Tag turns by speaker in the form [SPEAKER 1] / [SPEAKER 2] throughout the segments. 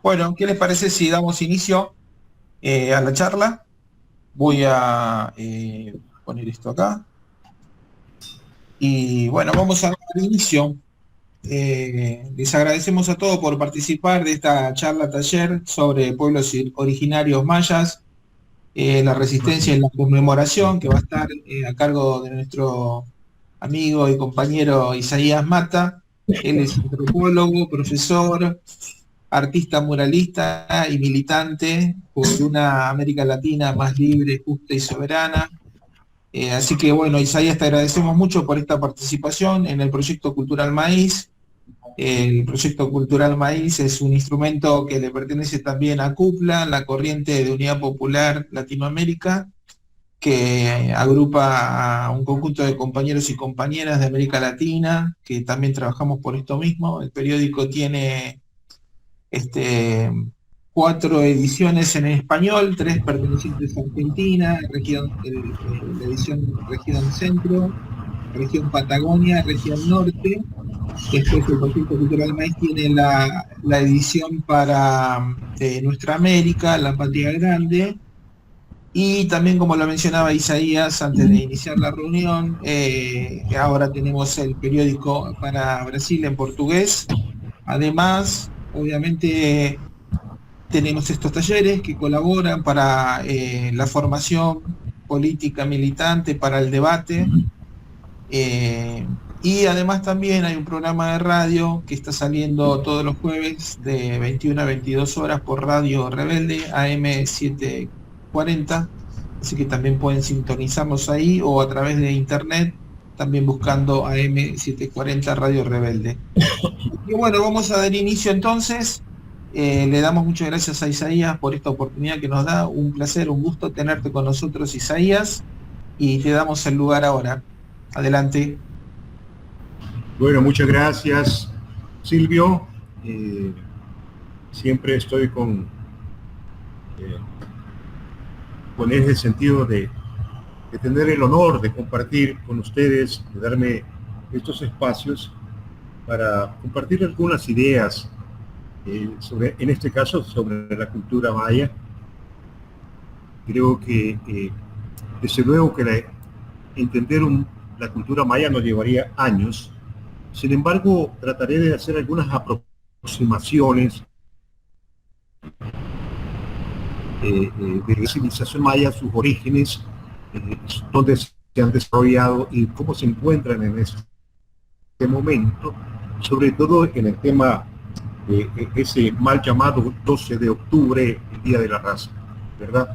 [SPEAKER 1] Bueno, ¿qué les parece si damos inicio a la charla? Voy a poner esto acá. Y bueno, vamos a dar inicio. Les agradecemos a todos por participar de esta charla taller sobre pueblos originarios mayas, la resistencia y la conmemoración, que va a estar a cargo de nuestro amigo y compañero Isaías Mata. Él es antropólogo, profesor, artista muralista y militante por una América Latina más libre, justa y soberana. Así que bueno, Isaías, te agradecemos mucho por esta participación en el proyecto Cultural Maíz. El proyecto Cultural Maíz es un instrumento que le pertenece también a CUPLA, la Corriente de Unidad Popular Latinoamérica, que agrupa a un conjunto de compañeros y compañeras de América Latina, que también trabajamos por esto mismo. El periódico tiene este, 4 ediciones en español, 3 pertenecientes a Argentina, la edición Región Centro, Región Patagonia, Región Norte. Después el Proyecto Cultural Maíz tiene la edición para Nuestra América, La Patria Grande, y también, como lo mencionaba Isaías antes de iniciar la reunión, ahora tenemos el periódico para Brasil en portugués. Además, obviamente, tenemos estos talleres que colaboran para la formación política militante, para el debate. Y además también hay un programa de radio que está saliendo todos los jueves de 21 a 22 horas por Radio Rebelde, AM 740. Así que también pueden sintonizarnos ahí o a través de internet, también buscando AM 740 Radio Rebelde. Y bueno, vamos a dar inicio entonces. Le damos muchas gracias a Isaías por esta oportunidad que nos da. Un placer, un gusto tenerte con nosotros, Isaías. Y te damos el lugar ahora. Adelante.
[SPEAKER 2] Bueno, muchas gracias, Silvio. Siempre estoy con ese sentido de tener el honor de compartir con ustedes, de darme estos espacios para compartir algunas ideas sobre, en este caso, sobre la cultura maya. Creo que, desde luego, que entender la cultura maya nos llevaría años. Sin embargo, trataré de hacer algunas aproximaciones de la civilización maya, sus orígenes, dónde se han desarrollado y cómo se encuentran en este momento, sobre todo en el tema de ese mal llamado 12 de octubre, el Día de la Raza, ¿verdad?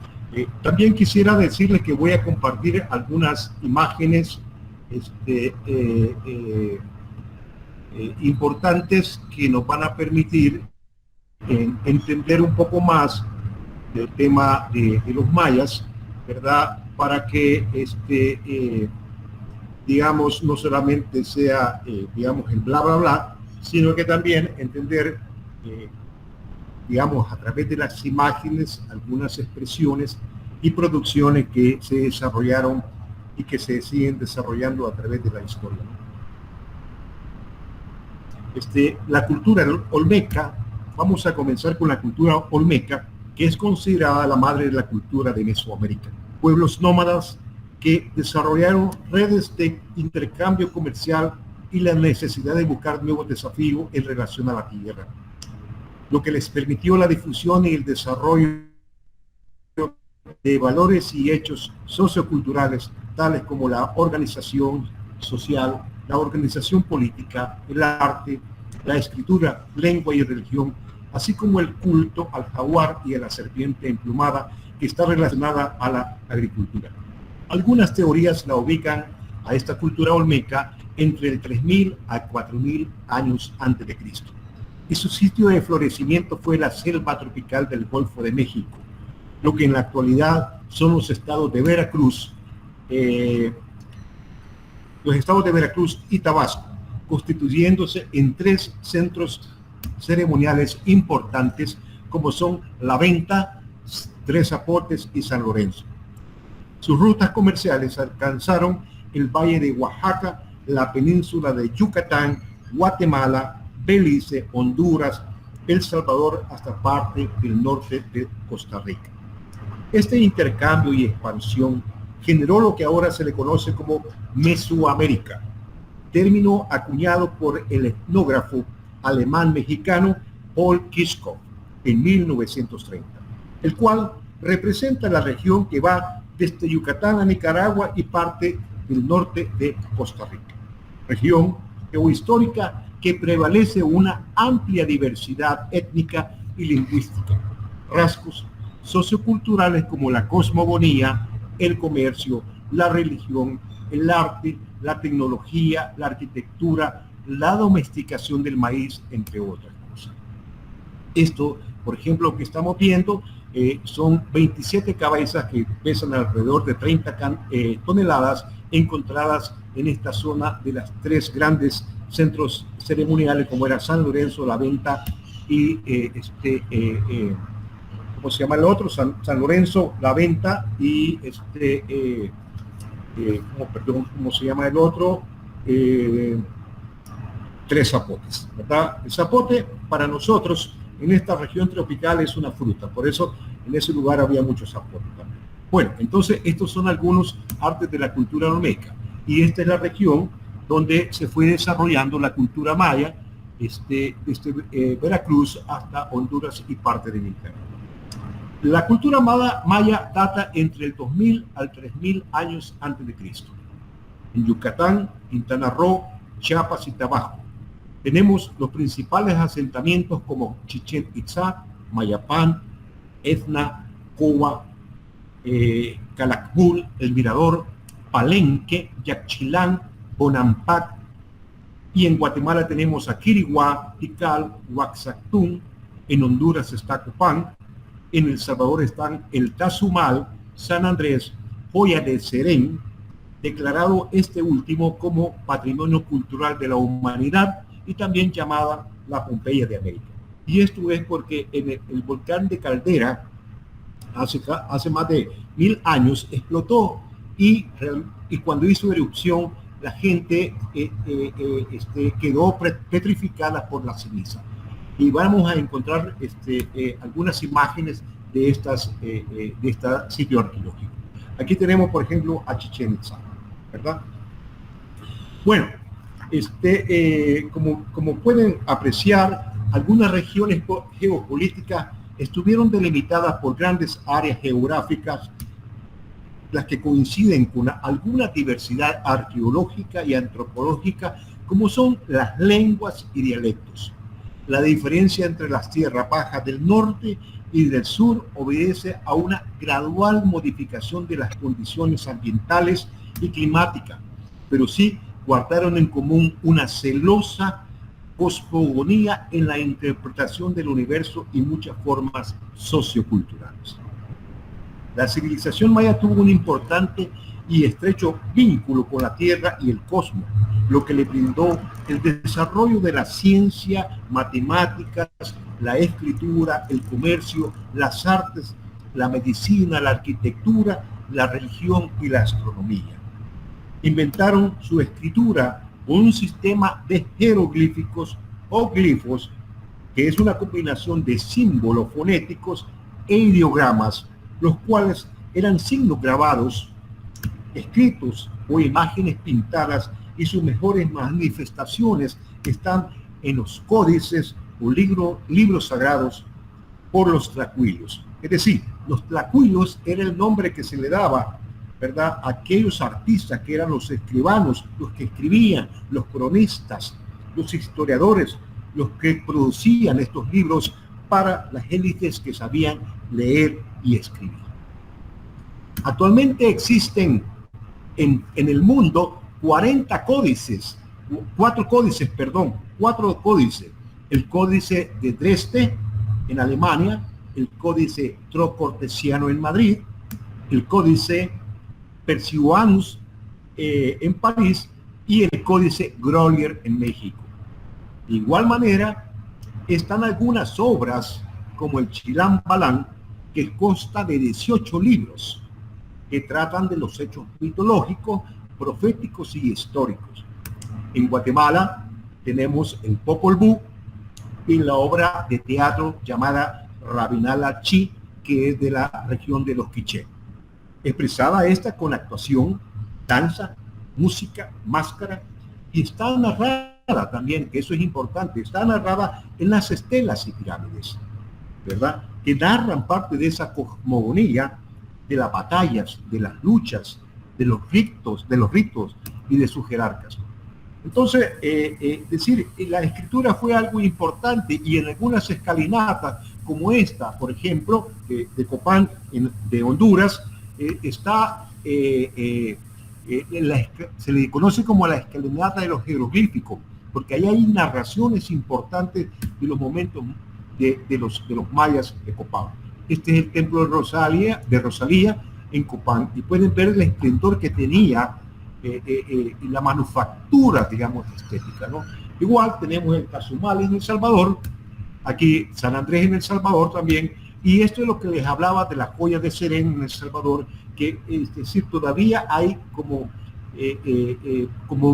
[SPEAKER 2] También quisiera decirles que voy a compartir algunas imágenes importantes que nos van a permitir entender un poco más del tema de los mayas, ¿verdad? Para que digamos, no solamente sea digamos, el bla bla bla, sino que también entender digamos, a través de las imágenes, algunas expresiones y producciones que se desarrollaron y que se siguen desarrollando a través de la historia. La cultura olmeca, vamos a comenzar con la cultura olmeca, que es considerada la madre de la cultura de Mesoamérica. Pueblos nómadas que desarrollaron redes de intercambio comercial y la necesidad de buscar nuevos desafíos en relación a la tierra, lo que les permitió la difusión y el desarrollo de valores y hechos socioculturales, tales como la organización social, la organización política, el arte, la escritura, lengua y religión, así como el culto al jaguar y a la serpiente emplumada, que está relacionada a la agricultura. Algunas teorías la ubican a esta cultura olmeca entre el 3000 a 4000 años antes de Cristo. Y su sitio de florecimiento fue la selva tropical del Golfo de México, lo que en la actualidad son los estados de Veracruz, y Tabasco, constituyéndose en 3 centros ceremoniales importantes como son La Venta, Tres Zapotes y San Lorenzo. Sus rutas comerciales alcanzaron el Valle de Oaxaca, la península de Yucatán, Guatemala, Belice, Honduras, El Salvador hasta parte del norte de Costa Rica. Este intercambio y expansión generó lo que ahora se le conoce como Mesoamérica, término acuñado por el etnógrafo alemán-mexicano Paul Kirchhoff en 1930, el cual representa la región que va desde Yucatán a Nicaragua y parte del norte de Costa Rica, región geohistórica que prevalece una amplia diversidad étnica y lingüística, rasgos socioculturales como la cosmogonía, el comercio, la religión, el arte, la tecnología, la arquitectura, la domesticación del maíz, entre otras cosas. Esto, por ejemplo, lo que estamos viendo son 27 cabezas que pesan alrededor de 30 toneladas encontradas en esta zona de las tres grandes centros ceremoniales como era San Lorenzo, La Venta y ¿cómo se llama el otro? San Lorenzo, La Venta y ¿cómo se llama el otro? Tres zapotes, ¿verdad? El zapote para nosotros en esta región tropical es una fruta, por eso en ese lugar había muchos zapotes también. Bueno, entonces estos son algunos artes de la cultura olmeca y esta es la región donde se fue desarrollando la cultura maya, desde Veracruz hasta Honduras y parte de Nicaragua. La cultura maya data entre el 2000 al 3000 años antes de Cristo. En Yucatán, Quintana Roo, Chiapas y Tabasco tenemos los principales asentamientos como Chichén Itzá, Mayapán, Etna, Coba, Calakmul, El Mirador, Palenque, Yaxchilán, Bonampak, y en Guatemala tenemos a Quiriguá, Tikal, Huaxactún, en Honduras está Copán, en El Salvador están el Tazumal, San Andrés, Joya de Serén, declarado este último como Patrimonio Cultural de la Humanidad y también llamada la Pompeya de América. Y esto es porque en el volcán de Caldera hace más de 1000 años explotó y cuando hizo erupción la gente quedó petrificada por la ceniza. Y vamos a encontrar algunas imágenes de este sitio arqueológico. Aquí tenemos, por ejemplo, a Chichén Itzá, ¿verdad? Bueno, como pueden apreciar, algunas regiones geopolíticas estuvieron delimitadas por grandes áreas geográficas, las que coinciden con alguna diversidad arqueológica y antropológica, como son las lenguas y dialectos. La diferencia entre las tierras bajas del norte y del sur obedece a una gradual modificación de las condiciones ambientales y climáticas, pero sí guardaron en común una celosa cosmogonía en la interpretación del universo y muchas formas socioculturales. La civilización maya tuvo un importante y estrecho vínculo con la Tierra y el cosmos, lo que le brindó el desarrollo de la ciencia, matemáticas, la escritura, el comercio, las artes, la medicina, la arquitectura, la religión y la astronomía. Inventaron su escritura con un sistema de jeroglíficos o glifos, que es una combinación de símbolos fonéticos e ideogramas, los cuales eran signos grabados, escritos o imágenes pintadas, y sus mejores manifestaciones están en los códices o libros sagrados por los tlacuilos. Es decir, los tlacuilos era el nombre que se le daba, ¿verdad?, a aquellos artistas que eran los escribanos, los que escribían, los cronistas, los historiadores, los que producían estos libros para las élites que sabían leer y escribir. Actualmente existen en el mundo 4 códices. El códice de Dresde en Alemania, el códice trocortesiano en Madrid, el códice Persianus en París y el códice Grolier en México. De igual manera, están algunas obras como el Chilam Balam, que consta de 18 libros que tratan de los hechos mitológicos, proféticos y históricos. En Guatemala tenemos el Popol Vuh, en la obra de teatro llamada Rabinala Chi, que es de la región de los Quiché. Expresada esta con actuación, danza, música, máscara, y está narrada también, que eso es importante, está narrada en las estelas y pirámides, ¿verdad? Que narran parte de esa cosmogonía de las batallas, de las luchas, de los ritos y de sus jerarcas. Entonces, decir, la escritura fue algo importante, y en algunas escalinatas, como esta, por ejemplo, de Copán, de Honduras, está, se le conoce como la escalinata de los jeroglíficos, porque ahí hay narraciones importantes de los momentos de los mayas de Copán. Este es el templo de Rosalía en Copán, y pueden ver el esplendor que tenía la manufactura, digamos, estética, ¿no? Igual tenemos el Cazumal en El Salvador, aquí San Andrés en El Salvador también, y esto es lo que les hablaba de las joyas de Serén en El Salvador, que es decir, todavía hay como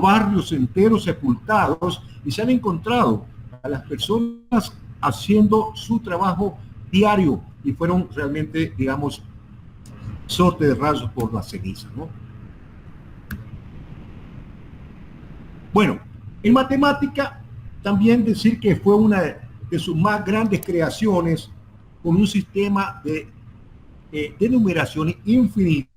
[SPEAKER 2] barrios enteros sepultados, y se han encontrado a las personas haciendo su trabajo diario, y fueron realmente, digamos, sorte de rayos por la ceniza, ¿no? Bueno, en matemática, también decir que fue una de sus más grandes creaciones, con un sistema de numeración infinito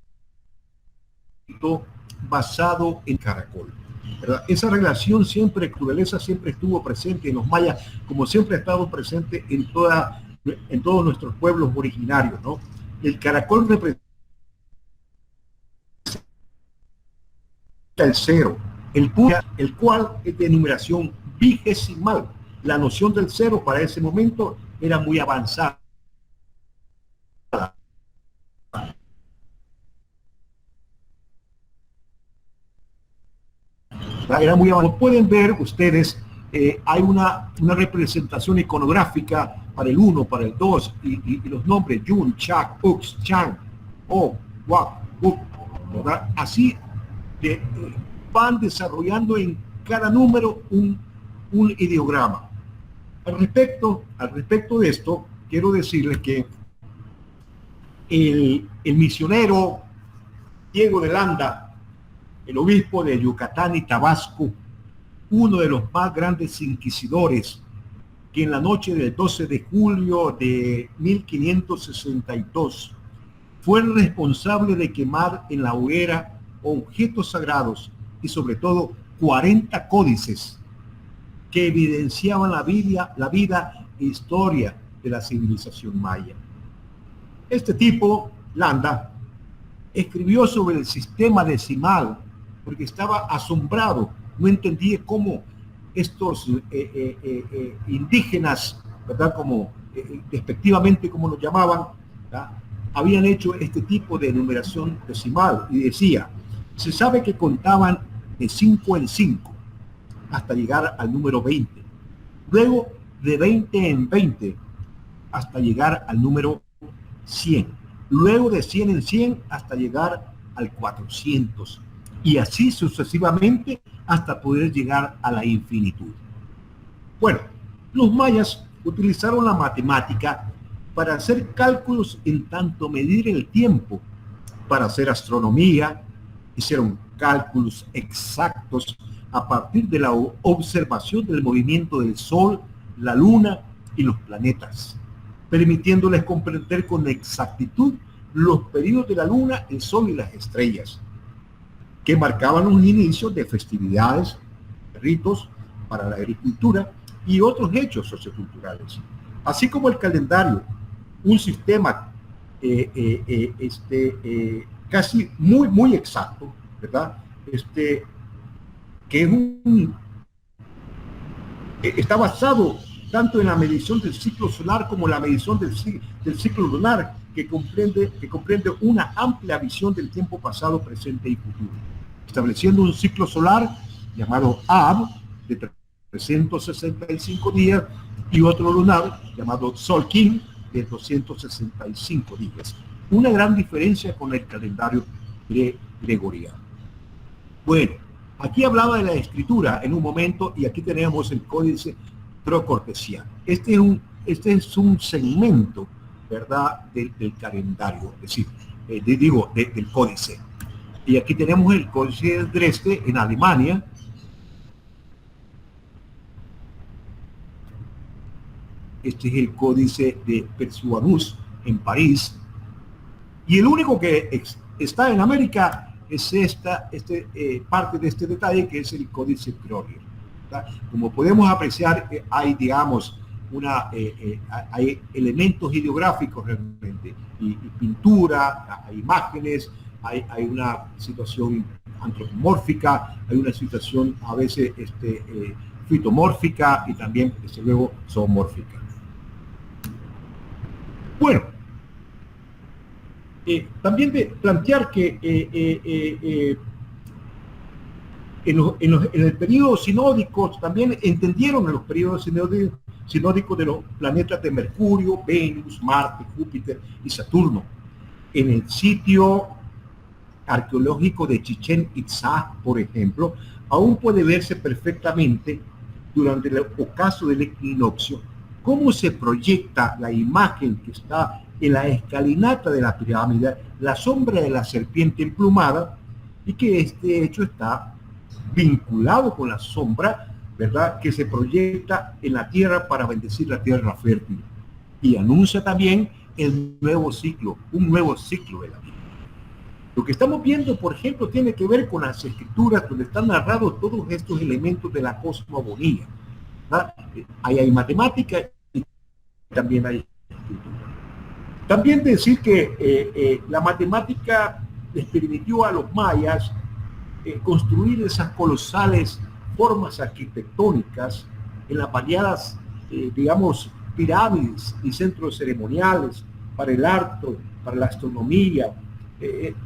[SPEAKER 2] basado en caracol, ¿verdad? Esa relación siempre, naturaleza siempre estuvo presente en los mayas, como siempre ha estado presente en todos nuestros pueblos originarios, ¿no? El caracol representa el cero, el cual es de numeración vigesimal. La noción del cero para ese momento era muy avanzada. Era muy avanzada. Como pueden ver ustedes, hay una representación iconográfica para el 1, para el 2, y los nombres Yun, Chak, Ux, Chan, O, Wak, Uk, ¿verdad? Así van desarrollando en cada número un ideograma. Al respecto de esto, quiero decirles que el misionero Diego de Landa, el obispo de Yucatán y Tabasco, uno de los más grandes inquisidores, que en la noche del 12 de julio de 1562 fue el responsable de quemar en la hoguera objetos sagrados y sobre todo 40 códices que evidenciaban la vida e historia de la civilización maya. Este tipo, Landa, escribió sobre el sistema decimal porque estaba asombrado, no entendía cómo estos indígenas, ¿verdad? Como despectivamente como los llamaban, ¿verdad? Habían hecho este tipo de numeración decimal, y decía, se sabe que contaban de 5 en 5 hasta llegar al número 20, luego de 20 en 20 hasta llegar al número 100, luego de 100 en 100 hasta llegar al 400, y así sucesivamente hasta poder llegar a la infinitud. Bueno, los mayas utilizaron la matemática para hacer cálculos, en tanto medir el tiempo, para hacer astronomía, hicieron cálculos exactos a partir de la observación del movimiento del Sol, la Luna y los planetas, permitiéndoles comprender con exactitud los periodos de la Luna, el Sol y las estrellas, que marcaban los inicios de festividades, ritos para la agricultura y otros hechos socioculturales, así como el calendario, un sistema casi muy exacto, ¿verdad? Que es está basado tanto en la medición del ciclo solar como la medición del ciclo lunar, que comprende una amplia visión del tiempo pasado, presente y futuro, estableciendo un ciclo solar llamado Ab de 365 días y otro lunar llamado Solkin de 265 días. Una gran diferencia con el calendario gregoriano. Bueno, aquí hablaba de la escritura en un momento, y aquí tenemos el códice cortesía. Este es un segmento, ¿verdad?, del calendario, es decir, del códice. Y aquí tenemos el códice de Dresde en Alemania. Este es el códice de Persuanús en París. Y el único que está en América es parte de este detalle, que es el códice Kröger. Como podemos apreciar, hay, digamos, hay elementos ideográficos realmente, y pintura, hay imágenes, hay una situación antropomórfica, hay una situación a veces fitomórfica y también, desde luego, zoomórfica. Bueno, también de plantear que en el periodo sinódico también entendieron en los periodos sinódicos de los planetas de Mercurio, Venus, Marte, Júpiter y Saturno. En el sitio arqueológico de Chichén Itzá, por ejemplo, aún puede verse perfectamente durante el ocaso del equinoccio cómo se proyecta la imagen que está en la escalinata de la pirámide, la sombra de la serpiente emplumada, y que este hecho está vinculado con la sombra, ¿verdad?, que se proyecta en la tierra para bendecir la tierra fértil, y anuncia también un nuevo ciclo de la vida. Lo que estamos viendo, por ejemplo, tiene que ver con las escrituras donde están narrados todos estos elementos de la cosmogonía, ¿verdad? Ahí hay matemática y también hay escritura. También decir que la matemática les permitió a los mayas construir esas colosales formas arquitectónicas en las variadas, digamos, pirámides y centros ceremoniales para el arte, para la astronomía.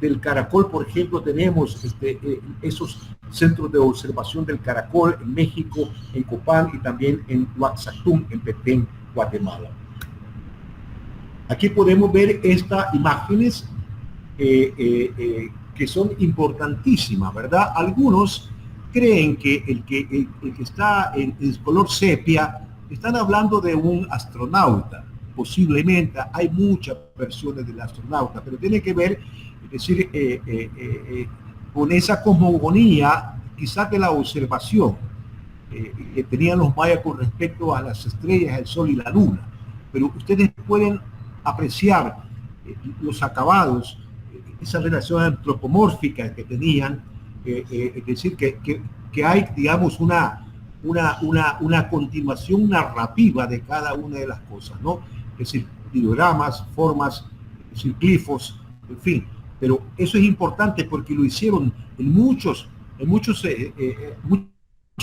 [SPEAKER 2] Del caracol, por ejemplo, tenemos esos centros de observación del caracol en México, en Copán y también en Oaxaca, en Petén, Guatemala. Aquí podemos ver estas imágenes que son importantísimas, ¿verdad? Algunos creen que el que está en color sepia están hablando de un astronauta. Posiblemente hay muchas versiones del astronauta, pero tiene que ver, es decir, con esa cosmogonía, quizás de la observación que tenían los mayas con respecto a las estrellas, el sol y la luna. Pero ustedes pueden apreciar los acabados, esa relación antropomórfica que tenían, es decir, que hay, digamos, una continuación narrativa de cada una de las cosas, ¿no? Es decir, ideogramas, formas, es decir, glifos, en fin. Pero eso es importante porque lo hicieron en mucha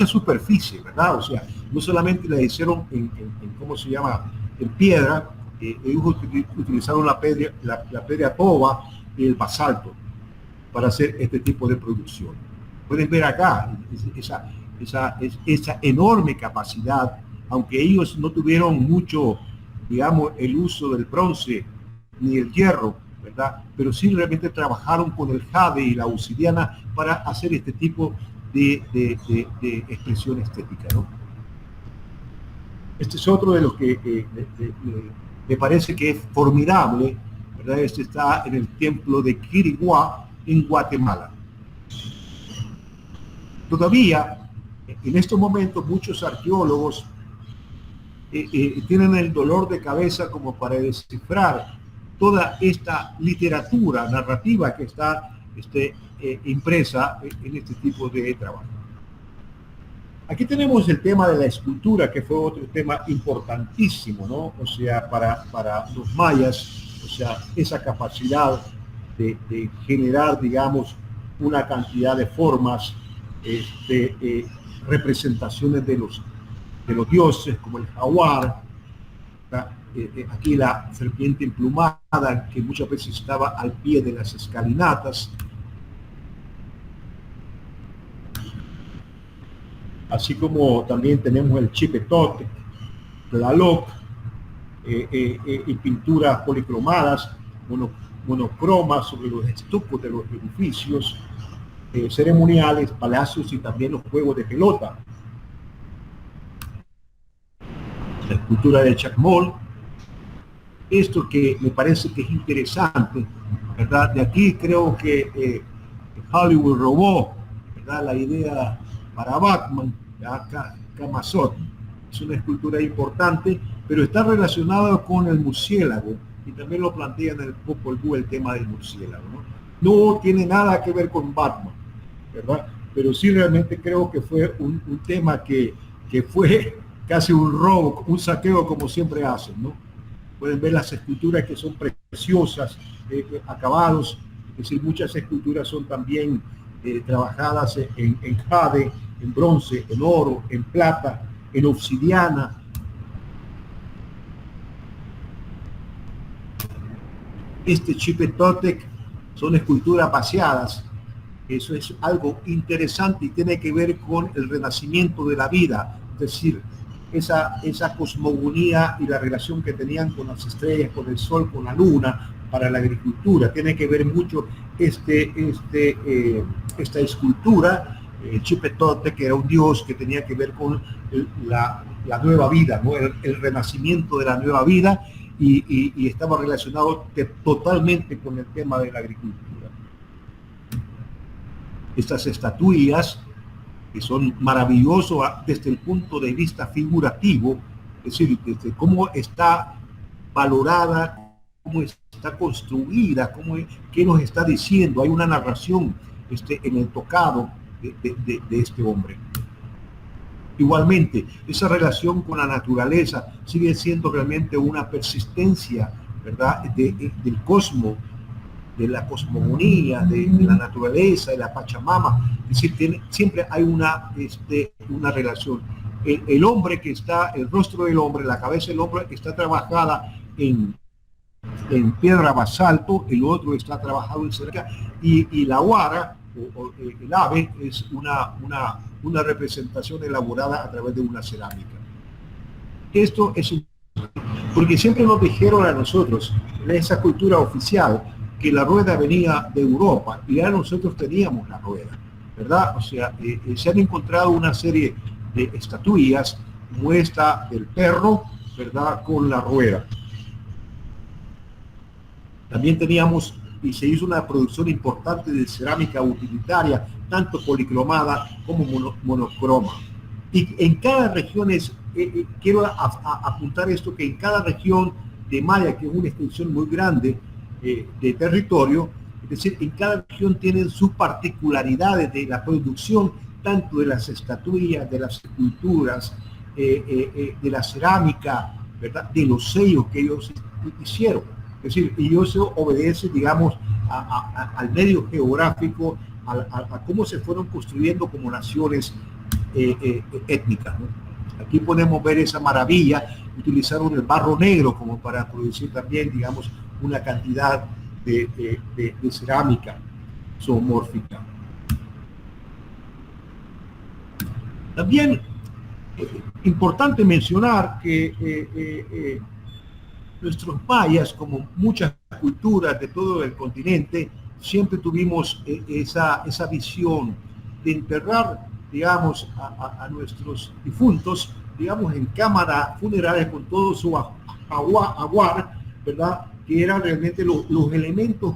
[SPEAKER 2] superficie, ¿verdad? O sea, no solamente la hicieron en ¿cómo se llama?, en piedra. Ellos utilizaron la piedra toba y el basalto para hacer este tipo de producción. Pueden ver acá esa enorme capacidad, aunque ellos no tuvieron mucho, digamos, el uso del bronce ni el hierro, ¿verdad? Pero sí realmente trabajaron con el jade y la obsidiana para hacer este tipo de expresión estética, ¿no? Este es otro de los que me parece que es formidable, ¿verdad? Este está en el templo de Quiriguá, en Guatemala. Todavía, en estos momentos, muchos arqueólogos tienen el dolor de cabeza como para descifrar toda esta literatura narrativa que está impresa en este tipo de trabajo. Aquí tenemos el tema de la escultura, que fue otro tema importantísimo, ¿no? O sea, para los mayas, o sea, esa capacidad de generar, digamos, una cantidad de formas, representaciones de los dioses, como el jaguar, aquí la serpiente emplumada, que muchas veces estaba al pie de las escalinatas, así como también tenemos el Chipetote, Tlaloc, y pinturas policromadas, monocromas sobre los estucos de los edificios ceremoniales, palacios y también los juegos de pelota. la escultura de Chacmol. Esto que me parece que es interesante, ¿verdad? De aquí creo que Hollywood robó, ¿verdad?, la idea para Batman, Camazot. Es una escultura importante, pero está relacionada con el murciélago, y también lo plantean en el Popol Vuh el tema del murciélago, ¿no? No tiene nada que ver con Batman, ¿verdad? Pero sí realmente creo que fue un tema que fue casi un robo, un saqueo, como siempre hacen, ¿no? Pueden ver las esculturas que son preciosas, acabados, es decir, muchas esculturas son también trabajadas en jade, en bronce, en oro, en plata, en obsidiana. Este Chipetotec son esculturas vaciadas. Eso es algo interesante y tiene que ver con el renacimiento de la vida, es decir, esa cosmogonía y la relación que tenían con las estrellas, con el sol, con la luna, para la agricultura. Tiene que ver mucho esta escultura, Chipetotec, que era un dios que tenía que ver con la nueva vida, ¿no? El renacimiento de la nueva vida, y estaba relacionado totalmente con el tema de la agricultura. Estas estatuillas, que son maravillosas desde el punto de vista figurativo, es decir, desde cómo está valorada, cómo está construida, qué nos está diciendo. Hay una narración en el tocado de este hombre. Igualmente, esa relación con la naturaleza sigue siendo realmente una persistencia, ¿verdad?, del cosmos, de la cosmogonía, de la naturaleza, de la Pachamama. Es decir, siempre hay una relación. El hombre que está, el rostro del hombre, la cabeza del hombre está trabajada en piedra basalto, el otro está trabajado en cerámica, y la huara, o el ave, es una representación elaborada a través de una cerámica. Esto es porque siempre nos dijeron a nosotros, en esa cultura oficial, que la rueda venía de Europa, y ya nosotros teníamos la rueda, ¿verdad? O sea, se han encontrado una serie de estatuillas, como esta del perro, ¿verdad?, con la rueda. También teníamos, y se hizo una producción importante de cerámica utilitaria, tanto policromada como monocroma. Y en cada región quiero apuntar esto, que en cada región de Maya, que es una extensión muy grande de territorio, es decir, en cada región tienen sus particularidades de la producción, tanto de las estatuillas, de las esculturas, de la cerámica, ¿verdad?, de los sellos que ellos hicieron. Es decir, y eso obedece, digamos, al medio geográfico, a cómo se fueron construyendo como naciones étnicas, ¿no? Aquí podemos ver esa maravilla. Utilizaron el barro negro como para producir también, digamos, una cantidad de cerámica zoomórfica. También importante mencionar que nuestros mayas, como muchas culturas de todo el continente, siempre tuvimos esa visión de enterrar, digamos, a nuestros difuntos, digamos, en cámaras funerarias con todo su aguar, ¿verdad?, que eran realmente los elementos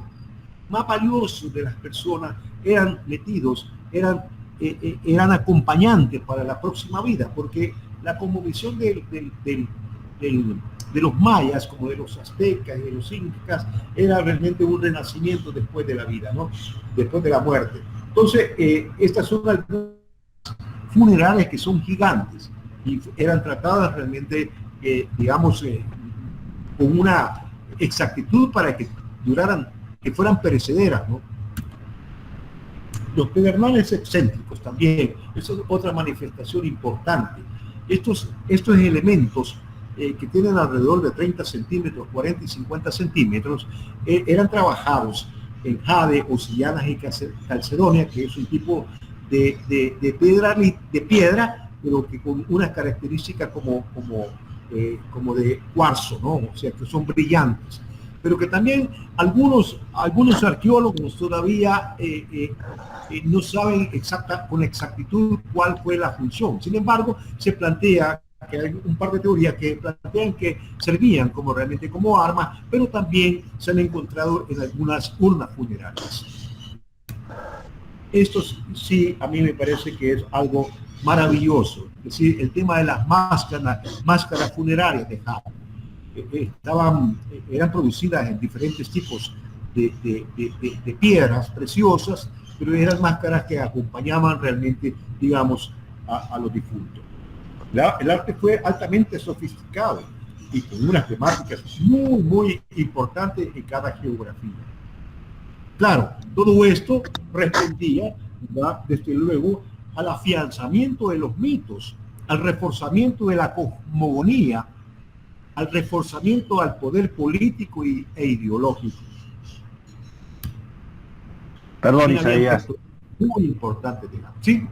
[SPEAKER 2] más valiosos de las personas, eran metidos, eran acompañantes para la próxima vida, porque la cosmovisión de los mayas, como de los aztecas y de los incas, era realmente un renacimiento después de la vida, ¿no?, después de la muerte. Entonces, estas son algunas funerarias que son gigantes y eran tratadas realmente, digamos, con una exactitud para que duraran, que fueran perecederas, ¿no? Los pedernales excéntricos también, esa es otra manifestación importante. Estos elementos que tienen alrededor de 30 centímetros, 40 y 50 centímetros, eran trabajados en jade, obsidianas y calcedonia, que es un tipo de piedra, pero que con unas características como de cuarzo, ¿no? O sea, que son brillantes, pero que también algunos arqueólogos todavía no saben con exactitud cuál fue la función. Sin embargo, se plantea que hay un par de teorías que plantean que servían como realmente como armas, pero también se han encontrado en algunas urnas funerarias. Esto sí, a mí me parece que es algo maravilloso. Es decir, el tema de las máscaras funerarias de Jade. Eran producidas en diferentes tipos de piedras preciosas, pero eran máscaras que acompañaban realmente, digamos, a los difuntos. El arte fue altamente sofisticado y con unas temáticas muy, muy importantes en cada geografía. Claro, todo esto respondía, ¿verdad?, desde luego, al afianzamiento de los mitos, al reforzamiento de la cosmogonía, al reforzamiento al poder político e ideológico.
[SPEAKER 3] Perdón, Isaías.
[SPEAKER 2] Muy importante, digamos. ¿Sí?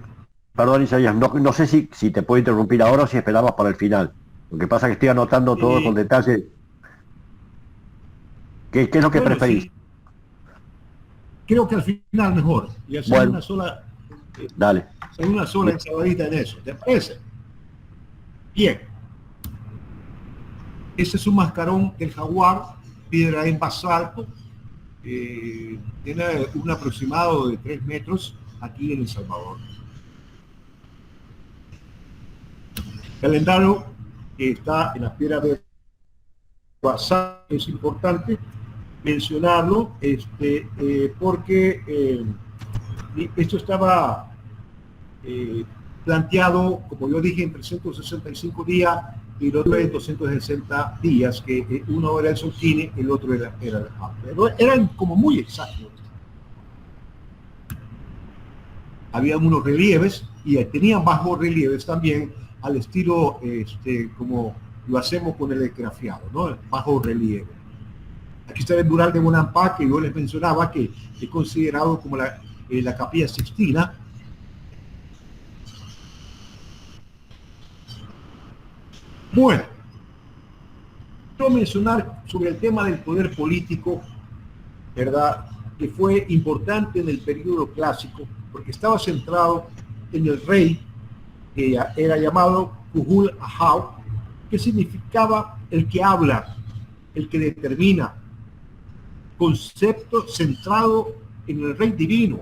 [SPEAKER 3] Perdón, Isaías, no sé si te puedo interrumpir ahora o si esperabas para el final. Lo que pasa es que estoy anotando todo con detalle. ¿Qué es lo que preferís?
[SPEAKER 2] Sí. Creo que al final mejor. Y hacer una sola...
[SPEAKER 3] dale.
[SPEAKER 2] Hacer una sola ensabadita en eso. ¿Te parece? Bien. Este es un mascarón del jaguar, piedra en basalto. Tiene un aproximado de 3 metros aquí en El Salvador. Calendario que está en las piedras de basalto. Es importante mencionarlo porque esto estaba planteado, como yo dije, en 365 días y el otro en 260 días, que uno era el Solquine, el otro era el Hambre. Pero eran como muy exactos. Había unos relieves y tenían bajos relieves también, al estilo como lo hacemos con el esgrafiado, ¿no? Bajo relieve. Aquí está el mural de Bonampak, que yo les mencionaba, que es considerado como la Capilla Sixtina. Bueno, quiero mencionar sobre el tema del poder político, ¿verdad?, que fue importante en el periodo clásico, porque estaba centrado en el rey, que era llamado Kuhul Ahau, que significaba el que habla, el que determina, concepto centrado en el rey divino.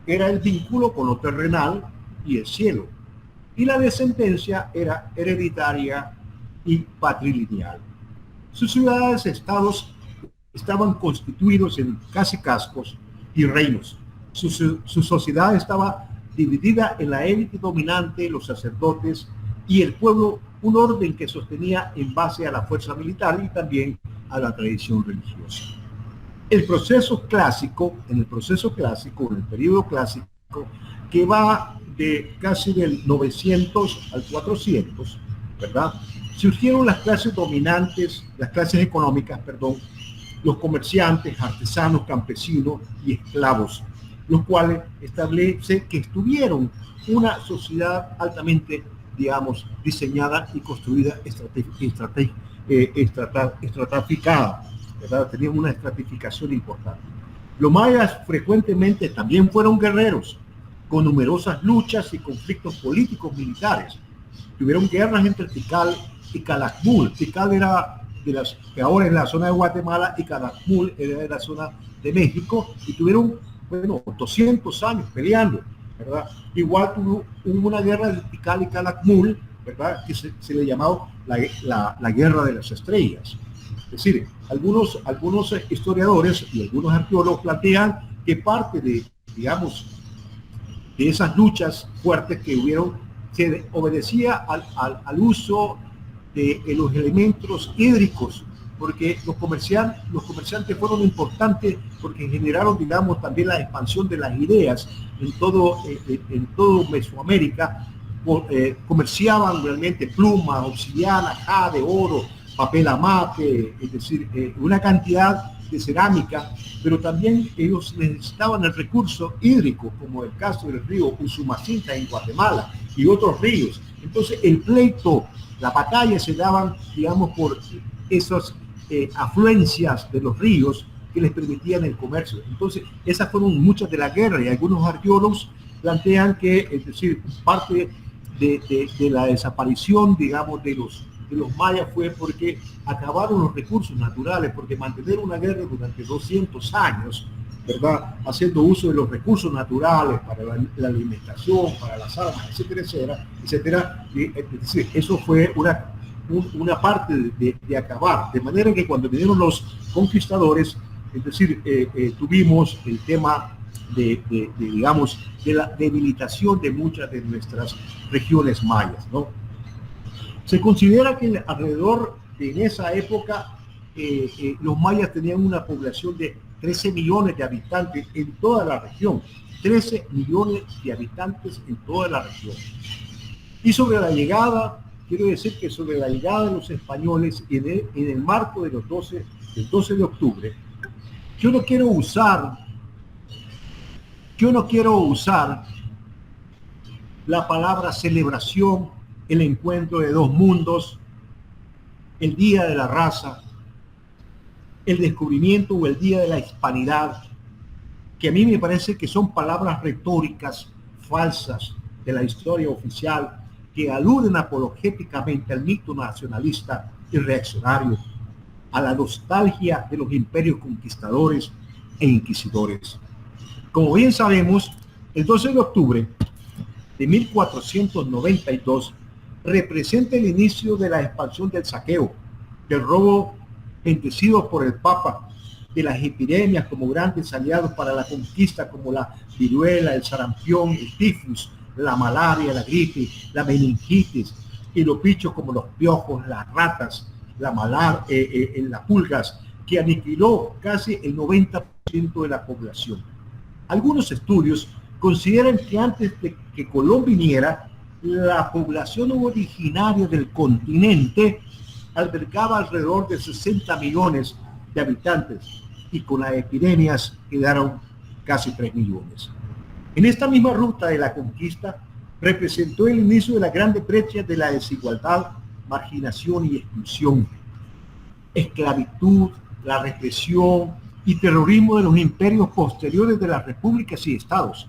[SPEAKER 2] Era el vínculo con lo terrenal y el cielo. Y la descendencia era hereditaria y patrilineal. Sus ciudades, estados, estaban constituidos en casi cascos y reinos. Su sociedad estaba dividida en la élite dominante, los sacerdotes y el pueblo, un orden que sostenía en base a la fuerza militar y también a la tradición religiosa. En el proceso clásico, en el periodo clásico, que va de casi del 900 al 400, ¿verdad?, surgieron las clases dominantes, las clases económicas, perdón, los comerciantes, artesanos, campesinos y esclavos, los cuales establece que estuvieron una sociedad altamente, digamos, diseñada y construida estratificada, ¿verdad? Tenían una estratificación importante. Los mayas frecuentemente también fueron guerreros, con numerosas luchas y conflictos políticos militares. Tuvieron guerras entre Tikal y Calakmul. Tikal era de las que ahora es la zona de Guatemala y Calakmul era de la zona de México, y tuvieron, bueno, 200 años peleando, ¿verdad? Igual hubo una guerra de Tikal y Calakmul, ¿verdad?, que se le llamaba la guerra de las estrellas. Es decir, algunos historiadores y algunos arqueólogos plantean que parte de, digamos, de esas luchas fuertes que hubieron, se obedecía al uso de los elementos hídricos, porque los comerciantes fueron importantes porque generaron, digamos, también la expansión de las ideas en todo Mesoamérica. Comerciaban realmente plumas, obsidiana, jade, oro, papel amate, es decir, una cantidad de cerámica, pero también ellos necesitaban el recurso hídrico, como el caso del río Usumacinta en Guatemala y otros ríos. Entonces el pleito, la batalla se daban, digamos, por esas afluencias de los ríos que les permitían el comercio. Entonces esas fueron muchas de la guerra, y algunos arqueólogos plantean que, es decir, parte de la desaparición, digamos, de los mayas fue porque acabaron los recursos naturales, porque mantener una guerra durante 200 años, ¿verdad?, haciendo uso de los recursos naturales para la alimentación, para las armas, etcétera, etcétera, etcétera, es decir, eso fue una parte de acabar, de manera que cuando vinieron los conquistadores, es decir, tuvimos el tema digamos, de la debilitación de muchas de nuestras regiones mayas, ¿no? Se considera que alrededor de en esa época los mayas tenían una población de 13 millones de habitantes en toda la región, 13 millones de habitantes en toda la región. Y sobre la llegada, quiero decir que sobre la llegada de los españoles en el marco de del 12 de octubre, yo no quiero usar la palabra celebración, el encuentro de dos mundos, el día de la raza, el descubrimiento o el día de la hispanidad, que a mí me parece que son palabras retóricas falsas de la historia oficial que aluden apologéticamente al mito nacionalista y reaccionario, a la nostalgia de los imperios conquistadores e inquisidores. Como bien sabemos, el 12 de octubre de 1492 representa el inicio de la expansión del saqueo, del robo bendecido por el Papa, de las epidemias como grandes aliados para la conquista, como la viruela, el sarampión, el tifus, la malaria, la gripe, la meningitis, y los bichos como los piojos, las ratas, las pulgas, que aniquiló casi el 90% de la población. Algunos estudios consideran que antes de que Colón viniera, la población originaria del continente albergaba alrededor de 60 millones de habitantes y con las epidemias quedaron casi 3 millones. En esta misma ruta de la conquista representó el inicio de las grandes brechas de la desigualdad, marginación y exclusión, esclavitud, la represión y terrorismo de los imperios posteriores de las repúblicas y estados,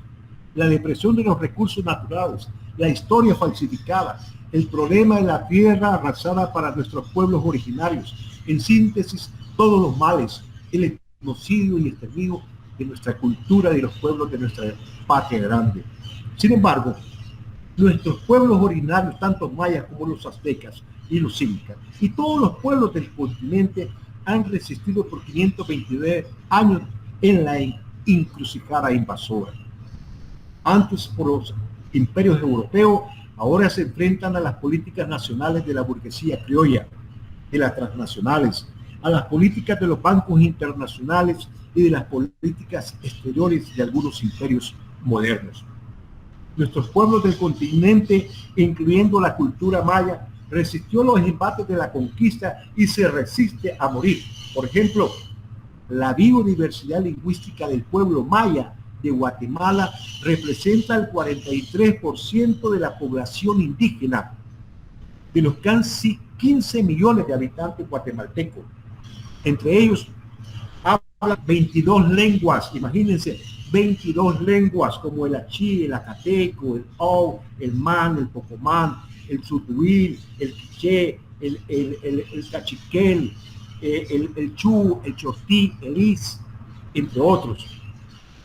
[SPEAKER 2] la depresión de los recursos naturales, la historia falsificada, el problema de la tierra arrasada para nuestros pueblos originarios, en síntesis, todos los males, el genocidio y exterminio de nuestra cultura y de los pueblos de nuestra patria grande. Sin embargo, nuestros pueblos originarios, tanto mayas como los aztecas y los incas, y todos los pueblos del continente han resistido por 529 años en la encrucijada invasora. Antes por los imperios europeos, ahora se enfrentan a las políticas nacionales de la burguesía criolla, de las transnacionales, a las políticas de los bancos internacionales y de las políticas exteriores de algunos imperios modernos. Nuestros pueblos del continente, incluyendo la cultura maya, resistió los embates de la conquista y se resiste a morir. Por ejemplo, la biodiversidad lingüística del pueblo maya de Guatemala representa el 43% de la población indígena, de los casi 15 millones de habitantes guatemaltecos. Entre ellos hablan 22 lenguas, imagínense, 22 lenguas como el achí, el acateco, el ou, el man, el pocomán, el sutuil, el quiché, el cachiquel, el chu, el chortí, el is, entre otros.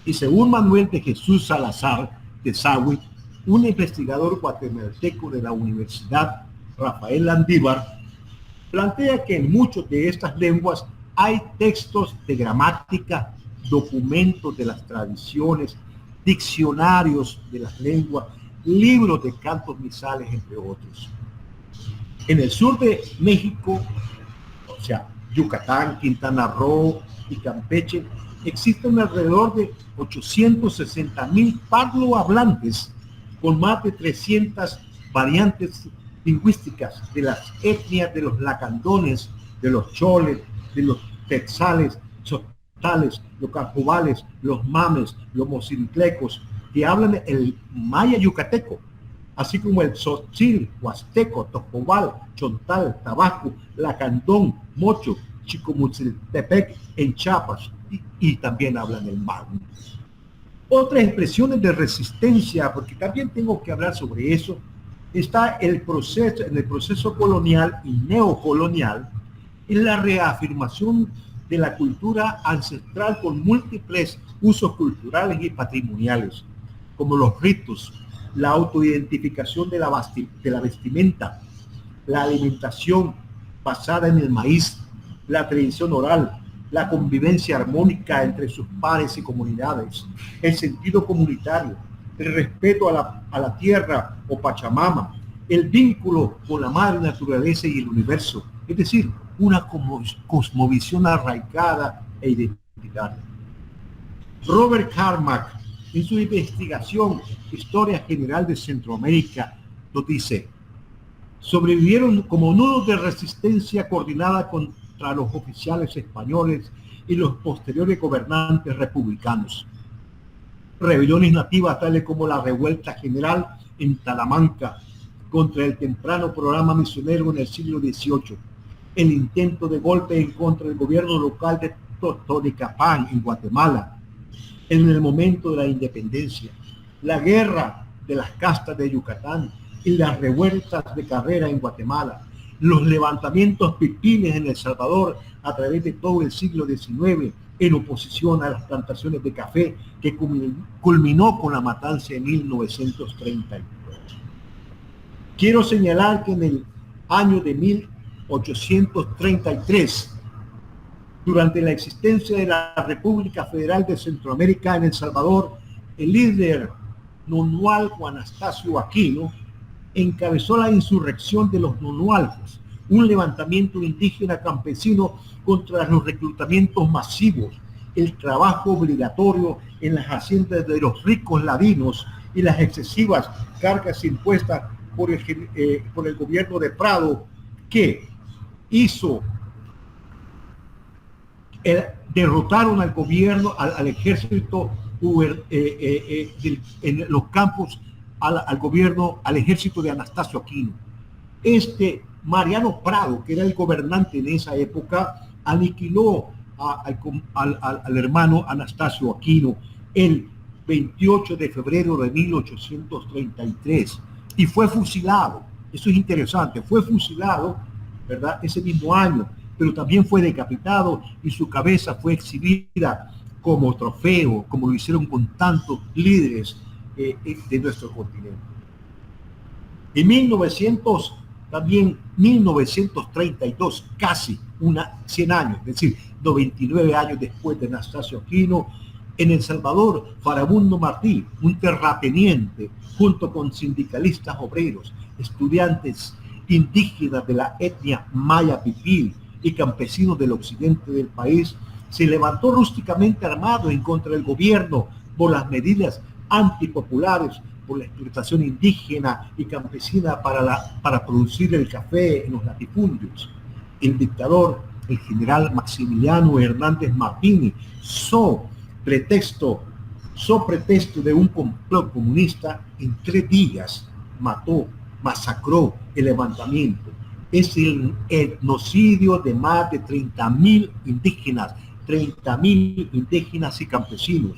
[SPEAKER 2] Y según Manuel de Jesús Salazar de Sawi, un investigador guatemalteco de la Universidad Rafael Landívar, plantea que en muchas de estas lenguas hay textos de gramática, documentos de las tradiciones, diccionarios de las lenguas, libros de cantos misales, entre otros. En el sur de México, o sea, Yucatán, Quintana Roo y Campeche, existen alrededor de 860,000 parlohablantes con más de 300 variantes lingüísticas de las etnias de los lacandones, de los choles, de los texales, chotales, los cajubales, los mames, los mocinclecos, que hablan el maya yucateco, así como el tzotzil, huasteco, tocobal, chontal, tabasco, lacandón, mocho, chicomutziltepec en Chiapas, y también hablan el magno. Otras expresiones de resistencia, porque también tengo que hablar sobre eso, está en el proceso colonial y neocolonial, en la reafirmación de la cultura ancestral con múltiples usos culturales y patrimoniales, como los ritos, la autoidentificación de la vestimenta, la alimentación basada en el maíz, la tradición oral, la convivencia armónica entre sus pares y comunidades, el sentido comunitario, el respeto a la tierra o Pachamama, el vínculo con la madre naturaleza y el universo, es decir, una cosmovisión arraigada e identitaria. Robert Carmack, en su investigación Historia General de Centroamérica, nos dice: sobrevivieron como nudos de resistencia coordinada contra los oficiales españoles y los posteriores gobernantes republicanos. Rebeliones nativas tales como la revuelta general en Talamanca contra el temprano programa misionero en el siglo XVIII, el intento de golpe en contra del gobierno local de Totonicapán en Guatemala en el momento de la independencia, la guerra de las castas de Yucatán y las revueltas de Carrera en Guatemala, los levantamientos pipiles en El Salvador a través de todo el siglo XIX en oposición a las plantaciones de café que culminó con la matanza en 1932. Quiero señalar que en el año de 1833, durante la existencia de la República Federal de Centroamérica en El Salvador, el líder nonualco Anastasio Aquino encabezó la insurrección de los nonualcos, un levantamiento indígena campesino contra los reclutamientos masivos, el trabajo obligatorio en las haciendas de los ricos ladinos y las excesivas cargas impuestas por el gobierno de Prado, que hizo derrotaron al gobierno, al ejército en los campos, al gobierno, al ejército de Anastasio Aquino. Mariano Prado, que era el gobernante en esa época, aniquiló al hermano Anastasio Aquino el 28 de febrero de 1833 y fue fusilado. Eso es interesante, fue fusilado, ¿verdad?, ese mismo año, pero también fue decapitado y su cabeza fue exhibida como trofeo, como lo hicieron con tantos líderes de nuestro continente. En 1932, casi 100 años, es decir, 99 años después de Anastasio Aquino, en El Salvador, Farabundo Martí, un terrateniente, junto con sindicalistas obreros, estudiantes indígenas de la etnia maya pipil y campesinos del occidente del país, se levantó rústicamente armado en contra del gobierno por las medidas antipopulares, por la explotación indígena y campesina para producir el café en los latifundios. El dictador, el general Maximiliano Hernández Martínez, pretexto de un complot comunista, en 3 días masacró el levantamiento. Es el etnocidio de más de 30.000 indígenas y campesinos,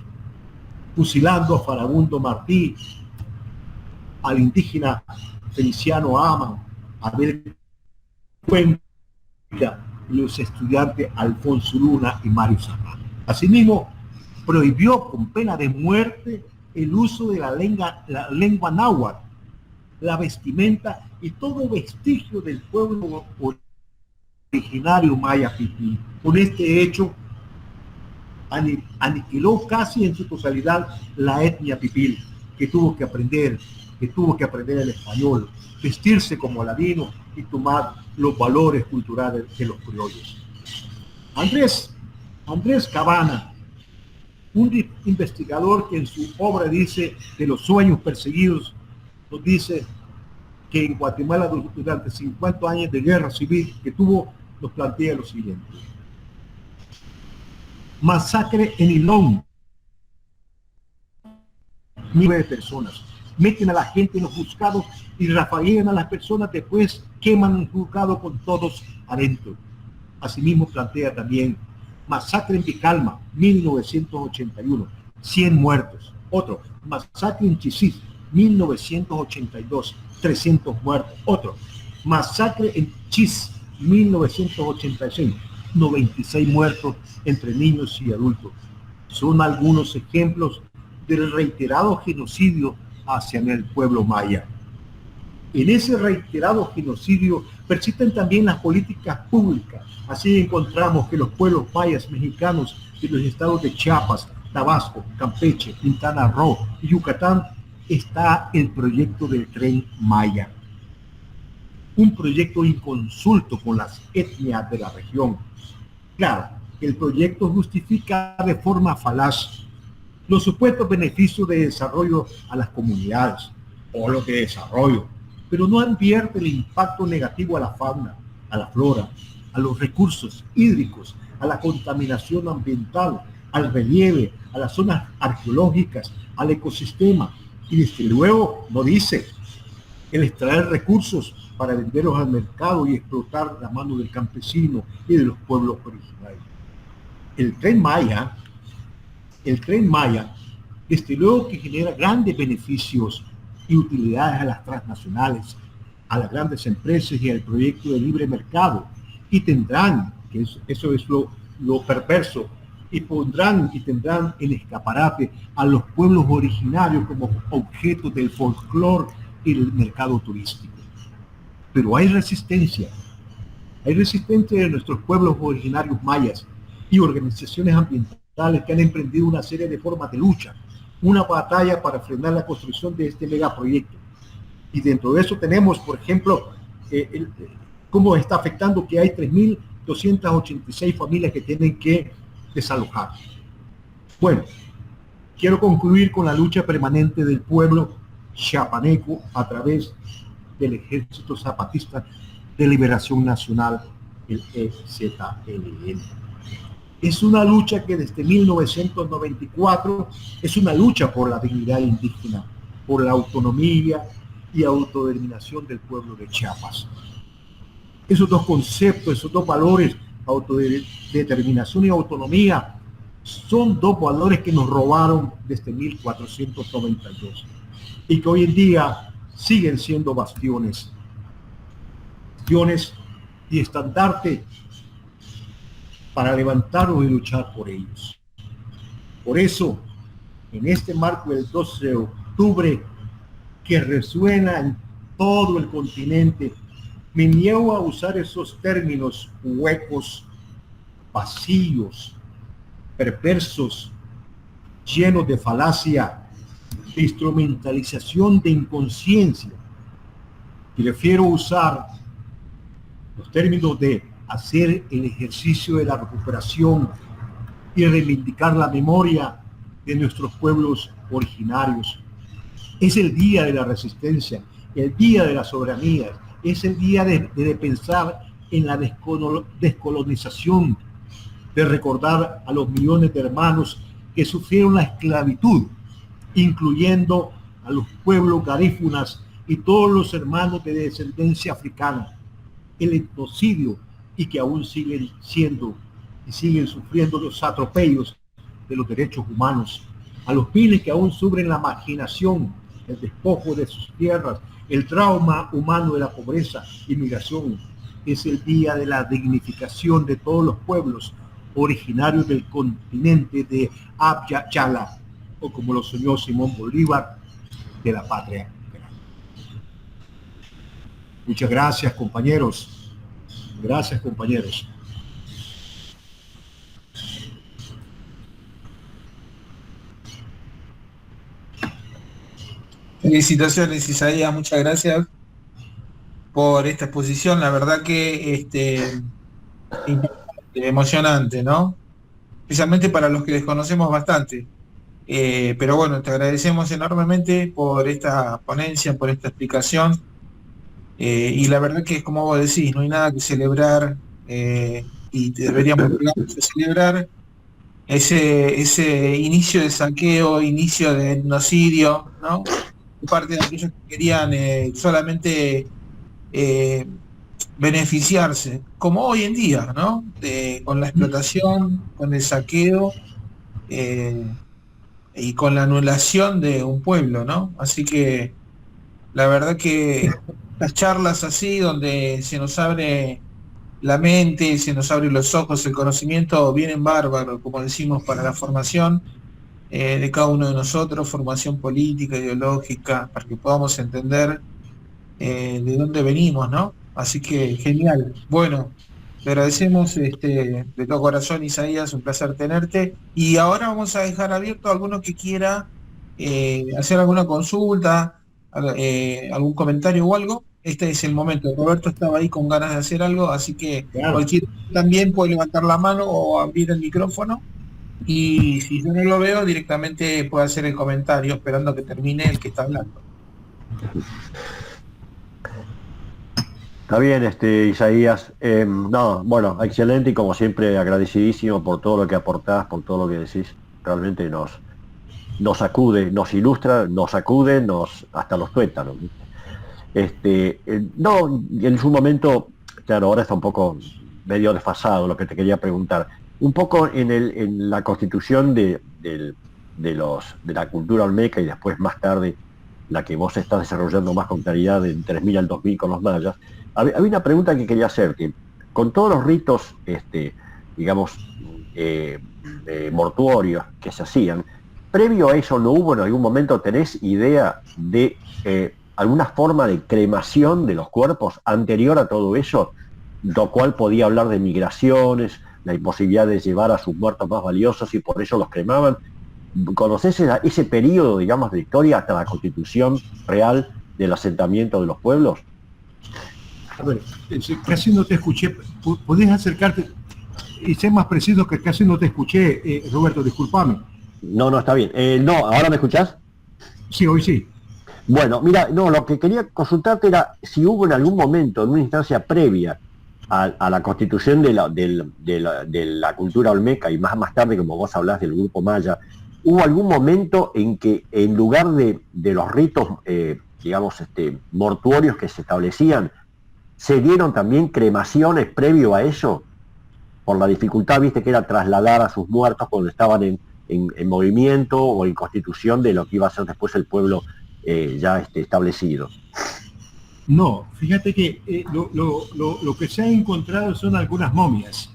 [SPEAKER 2] fusilando a Farabundo Martí, al indígena Feliciano Ama, a Abel Cuenca y los estudiantes Alfonso Luna y Mario Zapata. Asimismo, prohibió con pena de muerte el uso de la lengua náhuatl, la vestimenta y todo vestigio del pueblo originario maya pipí. Con este hecho, aniquiló casi en su totalidad la etnia pipil, que tuvo que aprender el español, vestirse como ladino y tomar los valores culturales de los criollos. Andrés Cabana, un investigador que en su obra dice de los sueños perseguidos, nos dice que en Guatemala durante 50 años de guerra civil que tuvo, nos plantea lo siguiente: masacre en Hilón, 9 personas, meten a la gente en los juzgados y rafaguean a las personas, después queman el juzgado con todos adentro. Asimismo plantea también masacre en Vicalma, 1981, 100 muertos. Otro, masacre en Chisís, 1982, 300 muertos. Otro, masacre en Chis, 1986, 96 muertos entre niños y adultos. Son algunos ejemplos del reiterado genocidio hacia el pueblo maya. En ese reiterado genocidio persisten también las políticas públicas. Así encontramos que los pueblos mayas mexicanos de los estados de Chiapas, Tabasco, Campeche, Quintana Roo y Yucatán está el proyecto del Tren Maya. Un proyecto inconsulto con las etnias de la región. Claro, el proyecto justifica de forma falaz los supuestos beneficios de desarrollo a las comunidades o los de desarrollo, pero no advierte el impacto negativo a la fauna, a la flora, a los recursos hídricos, a la contaminación ambiental, al relieve, a las zonas arqueológicas, al ecosistema, y desde luego no dice el extraer recursos para venderlos al mercado y explotar la mano del campesino y de los pueblos originarios. El Tren Maya, desde luego que genera grandes beneficios y utilidades a las transnacionales, a las grandes empresas y al proyecto de libre mercado, y tendrán, que eso es lo perverso, y tendrán en escaparate a los pueblos originarios como objeto del folclore y del mercado turístico. Pero hay resistencia de nuestros pueblos originarios mayas y organizaciones ambientales que han emprendido una serie de formas de lucha, una batalla para frenar la construcción de este megaproyecto. Y dentro de eso tenemos, por ejemplo, cómo está afectando que hay 3.286 familias que tienen que desalojar. Bueno, quiero concluir con la lucha permanente del pueblo chiapaneco a través del Ejército Zapatista de Liberación Nacional, el EZLN. Es una lucha que desde 1994 es una lucha por la dignidad indígena, por la autonomía y autodeterminación del pueblo de Chiapas. Esos dos conceptos, esos dos valores, autodeterminación y autonomía, son dos valores que nos robaron desde 1492 y que hoy en día siguen siendo bastiones y estandarte para levantarnos y luchar por ellos. Por eso, en este marco del 12 de octubre, que resuena en todo el continente, me niego a usar esos términos huecos, vacíos, perversos, llenos de falacia, de instrumentalización de inconsciencia. Y prefiero usar los términos de hacer el ejercicio de la recuperación y reivindicar la memoria de nuestros pueblos originarios. Es el día de la resistencia, el día de la soberanía, es el día de pensar en la descolonización, de recordar a los millones de hermanos que sufrieron la esclavitud, incluyendo a los pueblos garífunas y todos los hermanos de descendencia africana, el etnocidio, y que aún siguen siendo y siguen sufriendo los atropellos de los derechos humanos, a los miles que aún sufren la marginación, el despojo de sus tierras, el trauma humano de la pobreza y migración. Es el día de la dignificación de todos los pueblos originarios del continente de Abya Yala, o como lo soñó Simón Bolívar, de la patria. Muchas gracias, compañeros. Gracias, compañeros.
[SPEAKER 1] Felicitaciones, Isaías, muchas gracias por esta exposición. La verdad que emocionante, ¿no? Especialmente para los que desconocemos bastante. Pero bueno, te agradecemos enormemente por esta ponencia, por esta explicación. Y la verdad que, como vos decís, no hay nada que celebrar, y deberíamos celebrar ese inicio de saqueo, inicio de genocidio, ¿no? Por parte de aquellos que querían solamente beneficiarse, como hoy en día, ¿no? Con la explotación, con el saqueo, y con la anulación de un pueblo, ¿no? Así que la verdad que las charlas así, donde se nos abre la mente, se nos abren los ojos, el conocimiento, vienen bárbaros, como decimos, para la formación de cada uno de nosotros, formación política, ideológica, para que podamos entender de dónde venimos, ¿no? Así que genial. Bueno, te agradecemos de todo corazón, Isaías, un placer tenerte. Y ahora vamos a dejar abierto a alguno que quiera hacer alguna consulta, algún comentario o algo. Este es el momento. Roberto estaba ahí con ganas de hacer algo, así que
[SPEAKER 2] Claro.
[SPEAKER 1] cualquiera también puede levantar la mano o abrir el micrófono. Y si yo no lo veo, directamente puede hacer el comentario esperando que termine el que está hablando.
[SPEAKER 3] Está bien, Isaías. No, bueno, excelente y como siempre agradecidísimo por todo lo que aportás, por todo lo que decís. Realmente nos sacude, nos ilustra, nos sacude, hasta los tuétanos. No, en su momento, claro, ahora está un poco medio desfasado lo que te quería preguntar. Un poco en la constitución de la cultura olmeca y después más tarde la que vos estás desarrollando más con claridad del 3000 al 2000 con los mayas, había una pregunta que quería hacerte. Con todos los ritos, digamos, mortuorios que se hacían, previo a eso no hubo en algún momento, ¿tenés idea de alguna forma de cremación de los cuerpos anterior a todo eso? Lo cual podía hablar de migraciones, la imposibilidad de llevar a sus muertos más valiosos y por eso los cremaban. ¿Conocés ese periodo, digamos, de historia hasta la constitución real del asentamiento de los pueblos?
[SPEAKER 2] A ver, casi no te escuché. ¿Podés acercarte y ser más preciso, que casi no te escuché, Roberto? Discúlpame.
[SPEAKER 3] No, está bien. No, ¿ahora me escuchás?
[SPEAKER 2] Sí, hoy sí.
[SPEAKER 3] Bueno, mira, no, lo que quería consultarte era si hubo en algún momento, en una instancia previa a la constitución de la cultura olmeca y más tarde, como vos hablás del grupo maya, ¿hubo algún momento en que en lugar de los ritos, digamos, mortuorios que se establecían, se dieron también cremaciones previo a eso? Por la dificultad, viste, que era trasladar a sus muertos cuando estaban en movimiento o en constitución de lo que iba a ser después el pueblo ya establecido.
[SPEAKER 2] No, fíjate que lo que se ha encontrado son algunas momias.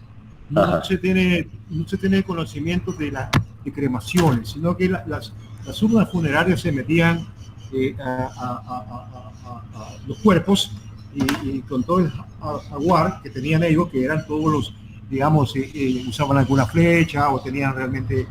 [SPEAKER 2] No se tiene conocimiento de cremaciones, sino que las urnas funerarias se metían a los cuerpos y con todo el aguar que tenían ellos, que eran todos los, digamos, usaban alguna flecha o tenían realmente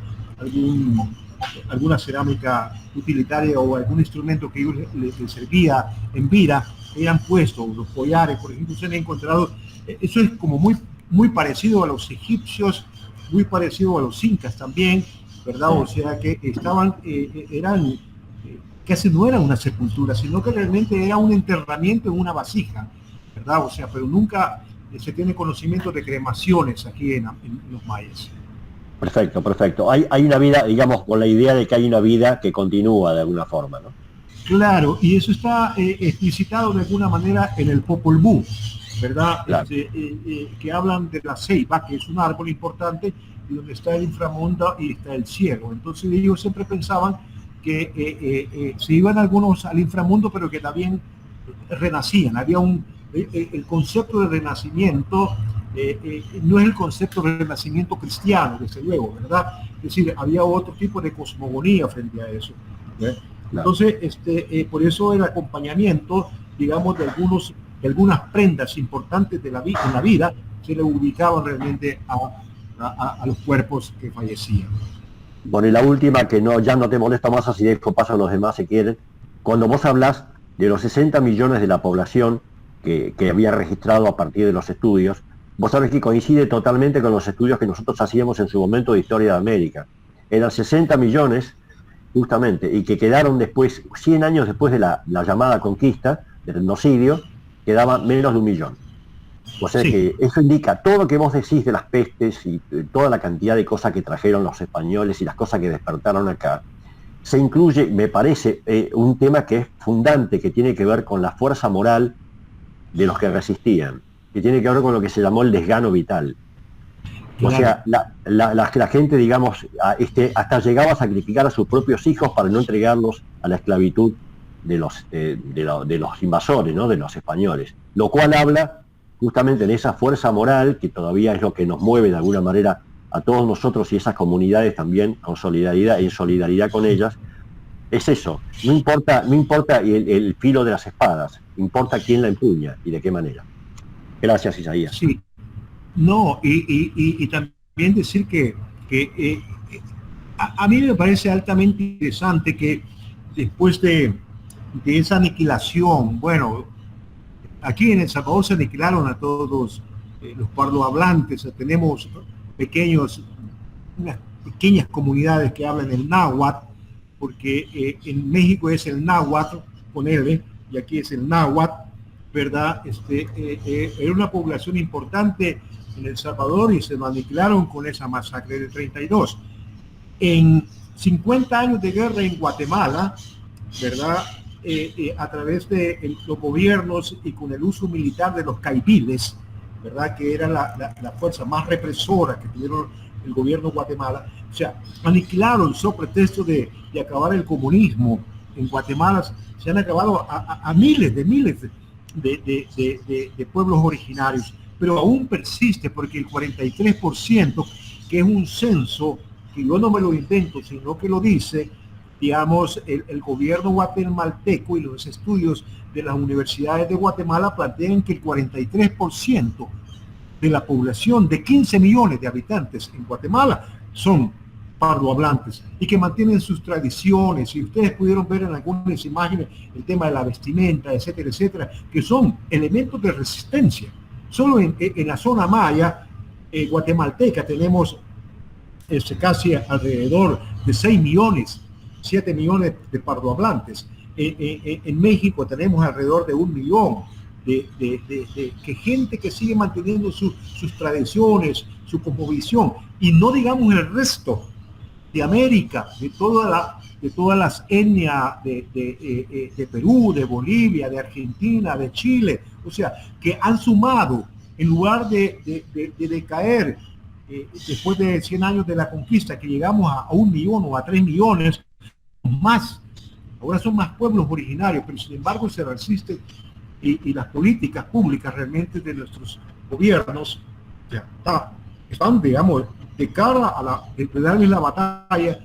[SPEAKER 2] alguna cerámica utilitaria o algún instrumento que les servía en vida, eran puestos. Los collares, por ejemplo, se han encontrado. Eso es como muy parecido a los egipcios, muy parecido a los incas también, ¿verdad? O sea que casi no era una sepultura, sino que realmente era un enterramiento en una vasija, ¿verdad? O sea, pero nunca se tiene conocimiento de cremaciones aquí en los mayas.
[SPEAKER 3] Perfecto. Hay una vida, digamos, con la idea de que hay una vida que continúa de alguna forma, ¿no?
[SPEAKER 2] Claro, y eso está explicitado de alguna manera en el Popol Vuh, ¿verdad?
[SPEAKER 3] Claro.
[SPEAKER 2] Que hablan de la ceiba, que es un árbol importante, y donde está el inframundo y está el cielo. Entonces ellos siempre pensaban que se iban algunos al inframundo, pero que también renacían. Había el concepto de renacimiento, no es el concepto de renacimiento cristiano, desde luego, ¿verdad? Es decir, había otro tipo de cosmogonía frente a eso, ¿verdad? Claro. Entonces, por eso el acompañamiento, digamos, de algunas prendas importantes en la vida, se le ubicaban realmente a los cuerpos que fallecían.
[SPEAKER 3] Bueno, y la última, que ya no te molesta más, así después pasan los demás si quieren. Cuando vos hablas de los 60 millones de la población que había registrado a partir de los estudios, vos sabés que coincide totalmente con los estudios que nosotros hacíamos en su momento de historia de América. Eran 60 millones, justamente, y que quedaron después, 100 años después de la llamada conquista, del genocidio, quedaba menos de 1 millón. O sea, sí, que eso indica todo lo que vos decís de las pestes y toda la cantidad de cosas que trajeron los españoles y las cosas que despertaron acá. Se incluye, me parece, un tema que es fundante, que tiene que ver con la fuerza moral de los que resistían, que tiene que ver con lo que se llamó el desgano vital. O sea, la gente, digamos, hasta llegaba a sacrificar a sus propios hijos para no entregarlos a la esclavitud de los invasores, ¿no? De los españoles. Lo cual habla justamente de esa fuerza moral que todavía es lo que nos mueve de alguna manera a todos nosotros y esas comunidades también con solidaridad, en solidaridad con ellas. Es eso, no importa el filo de las espadas, importa quién la empuña y de qué manera. Gracias, Isaías.
[SPEAKER 2] Sí. No, y también decir que a mí me parece altamente interesante que después de esa aniquilación, bueno, aquí en El Salvador se aniquilaron a todos los pardohablantes, tenemos unas pequeñas comunidades que hablan el náhuatl, porque en México es el náhuatl con L y aquí es el náhuatl, ¿verdad? Era una población importante en El Salvador y se lo aniquilaron con esa masacre del 32. En 50 años de guerra en Guatemala, ¿verdad? A través de los gobiernos y con el uso militar de los caiviles, ¿verdad? Que era la fuerza más represora que tuvieron el gobierno de Guatemala. O sea, aniquilaron sobre pretexto de acabar el comunismo en Guatemala. Se han acabado a miles de pueblos originarios, pero aún persiste porque el 43%, que es un censo que yo no me lo invento, sino que lo dice, digamos, el gobierno guatemalteco y los estudios de las universidades de Guatemala plantean que el 43% de la población de 15 millones de habitantes en Guatemala son pardohablantes y que mantienen sus tradiciones, y ustedes pudieron ver en algunas imágenes el tema de la vestimenta, etcétera, etcétera, que son elementos de resistencia. Solo en la zona maya guatemalteca tenemos casi alrededor de 6 millones, 7 millones de pardohablantes. En México tenemos alrededor de 1 millón de gente que sigue manteniendo sus tradiciones, su cosmovisión, y no digamos el resto de América, de todas las etnias de Perú, de Bolivia, de Argentina, de Chile, o sea, que han sumado, en lugar de decaer después de 100 años de la conquista, que llegamos a 1 millón o a 3 millones más. Ahora son más pueblos originarios, pero sin embargo se resiste, y las políticas públicas realmente de nuestros gobiernos, o sea, están, digamos, de cara de darles la batalla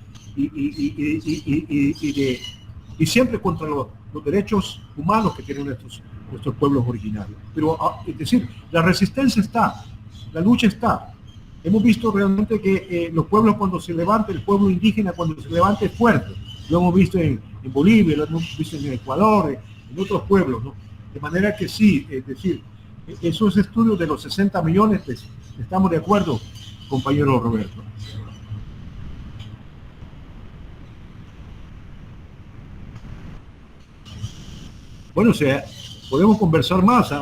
[SPEAKER 2] y siempre contra los derechos humanos que tienen nuestros pueblos originarios. Pero es decir, la resistencia está, la lucha está. Hemos visto realmente que los pueblos cuando se levanta, el pueblo indígena cuando se levanta es fuerte. Lo hemos visto en Bolivia, lo hemos visto en Ecuador, en otros pueblos, ¿no? De manera que sí, es decir, esos estudios de los 60 millones, pues, estamos de acuerdo, compañero Roberto. Bueno, o sea, podemos conversar más,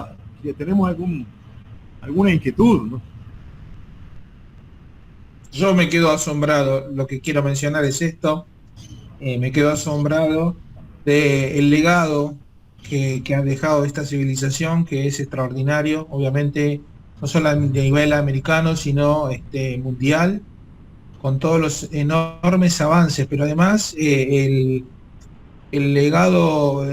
[SPEAKER 2] si tenemos alguna inquietud, ¿no?
[SPEAKER 1] Yo me quedo asombrado, lo que quiero mencionar es esto, me quedo asombrado del legado que ha dejado esta civilización, que es extraordinario, obviamente, no solo a nivel americano, sino mundial, con todos los enormes avances, pero además el legado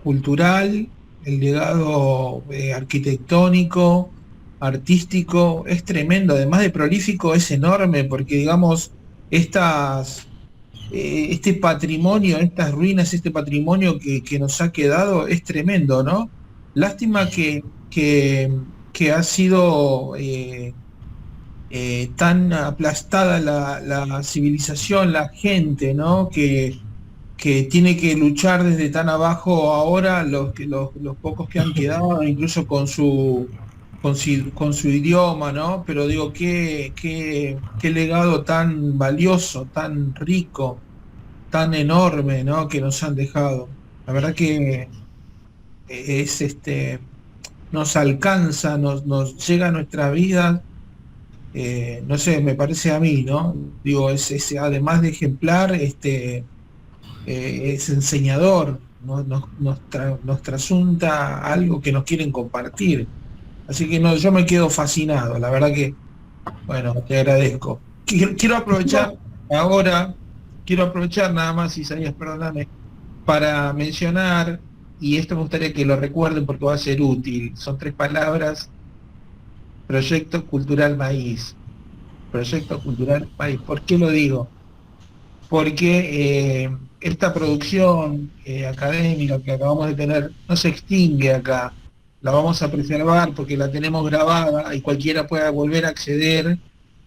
[SPEAKER 1] cultural, el legado arquitectónico, artístico, es tremendo, además de prolífico, es enorme, porque digamos, este patrimonio, estas ruinas, este patrimonio que nos ha quedado es tremendo, ¿no? Lástima que ha sido tan aplastada la civilización, la gente, ¿no? Que tiene que luchar desde tan abajo ahora, los pocos que han quedado, incluso con su idioma, ¿no? Pero digo, qué legado tan valioso, tan rico, tan enorme, ¿no? Que nos han dejado. La verdad que nos alcanza, nos llega a nuestra vida, no sé, me parece a mí, ¿no? Digo, además de ejemplar, es enseñador, ¿no? Nos trasunta algo que nos quieren compartir. Así que no, yo me quedo fascinado, la verdad que, bueno, te agradezco. Quiero aprovechar ahora, quiero aprovechar nada más, Isaías, perdóname, para mencionar, y esto me gustaría que lo recuerden porque va a ser útil, son 3 palabras: Proyecto Cultural Maíz. Proyecto Cultural Maíz. ¿Por qué lo digo? Porque esta producción académica que acabamos de tener no se extingue acá, la vamos a preservar porque la tenemos grabada y cualquiera pueda volver a acceder,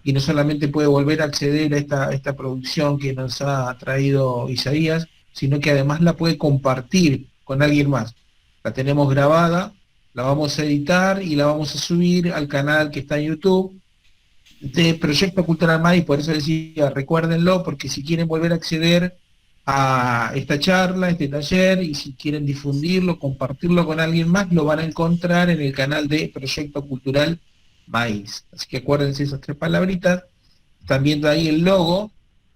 [SPEAKER 1] y no solamente puede volver a acceder a esta producción que nos ha traído Isaías, sino que además la puede compartir con alguien más. La tenemos grabada, la vamos a editar y la vamos a subir al canal que está en YouTube de Proyecto Cultural Maíz. Por eso decía, recuérdenlo, porque si quieren volver a acceder a esta charla, este taller, y si quieren difundirlo, compartirlo con alguien más, lo van a encontrar en el canal de Proyecto Cultural Maíz. Así que acuérdense esas 3 palabritas. Están viendo ahí el logo,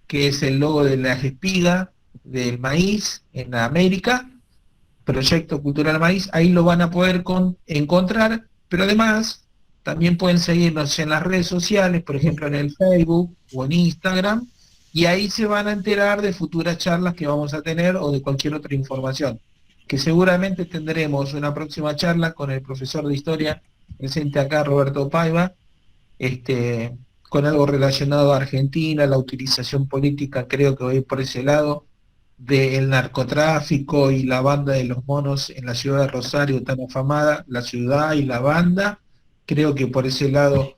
[SPEAKER 1] que es el logo de la espiga del maíz en América, Proyecto Cultural Maíz, ahí lo van a poder encontrar, pero además también pueden seguirnos en las redes sociales, por ejemplo en el Facebook o en Instagram, y ahí se van a enterar de futuras charlas que vamos a tener o de cualquier otra información, que seguramente tendremos una próxima charla con el profesor de Historia presente acá, Roberto Paiva, con algo relacionado a Argentina, la utilización política, creo que voy por ese lado, del narcotráfico y la banda de los monos en la ciudad de Rosario, tan afamada, la ciudad y la banda. Creo que por ese lado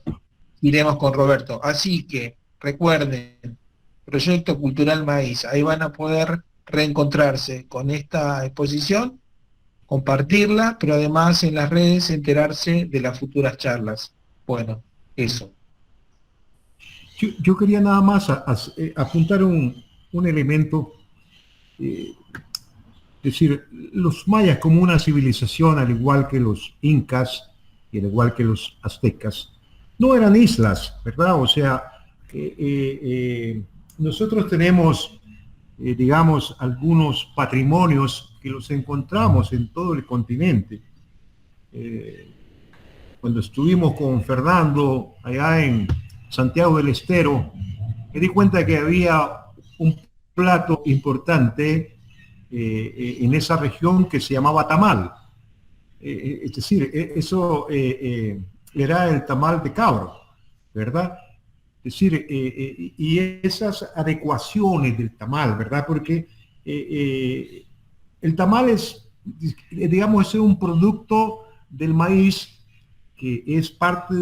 [SPEAKER 1] iremos con Roberto. Así que recuerden, Proyecto Cultural Maíz, ahí van a poder reencontrarse con esta exposición, compartirla, pero además en las redes enterarse de las futuras charlas. Bueno, eso.
[SPEAKER 2] Yo quería nada más apuntar un elemento. Es decir, los mayas como una civilización, al igual que los incas y al igual que los aztecas, no eran islas, ¿verdad? O sea, nosotros tenemos, digamos, algunos patrimonios que los encontramos en todo el continente. Cuando estuvimos con Fernando allá en Santiago del Estero, me di cuenta que había un plato importante en esa región que se llamaba tamal. Es decir, eso era el tamal de cabro, ¿verdad? Es decir, y esas adecuaciones del tamal, ¿verdad? Porque el tamal es, digamos, es un producto del maíz que es parte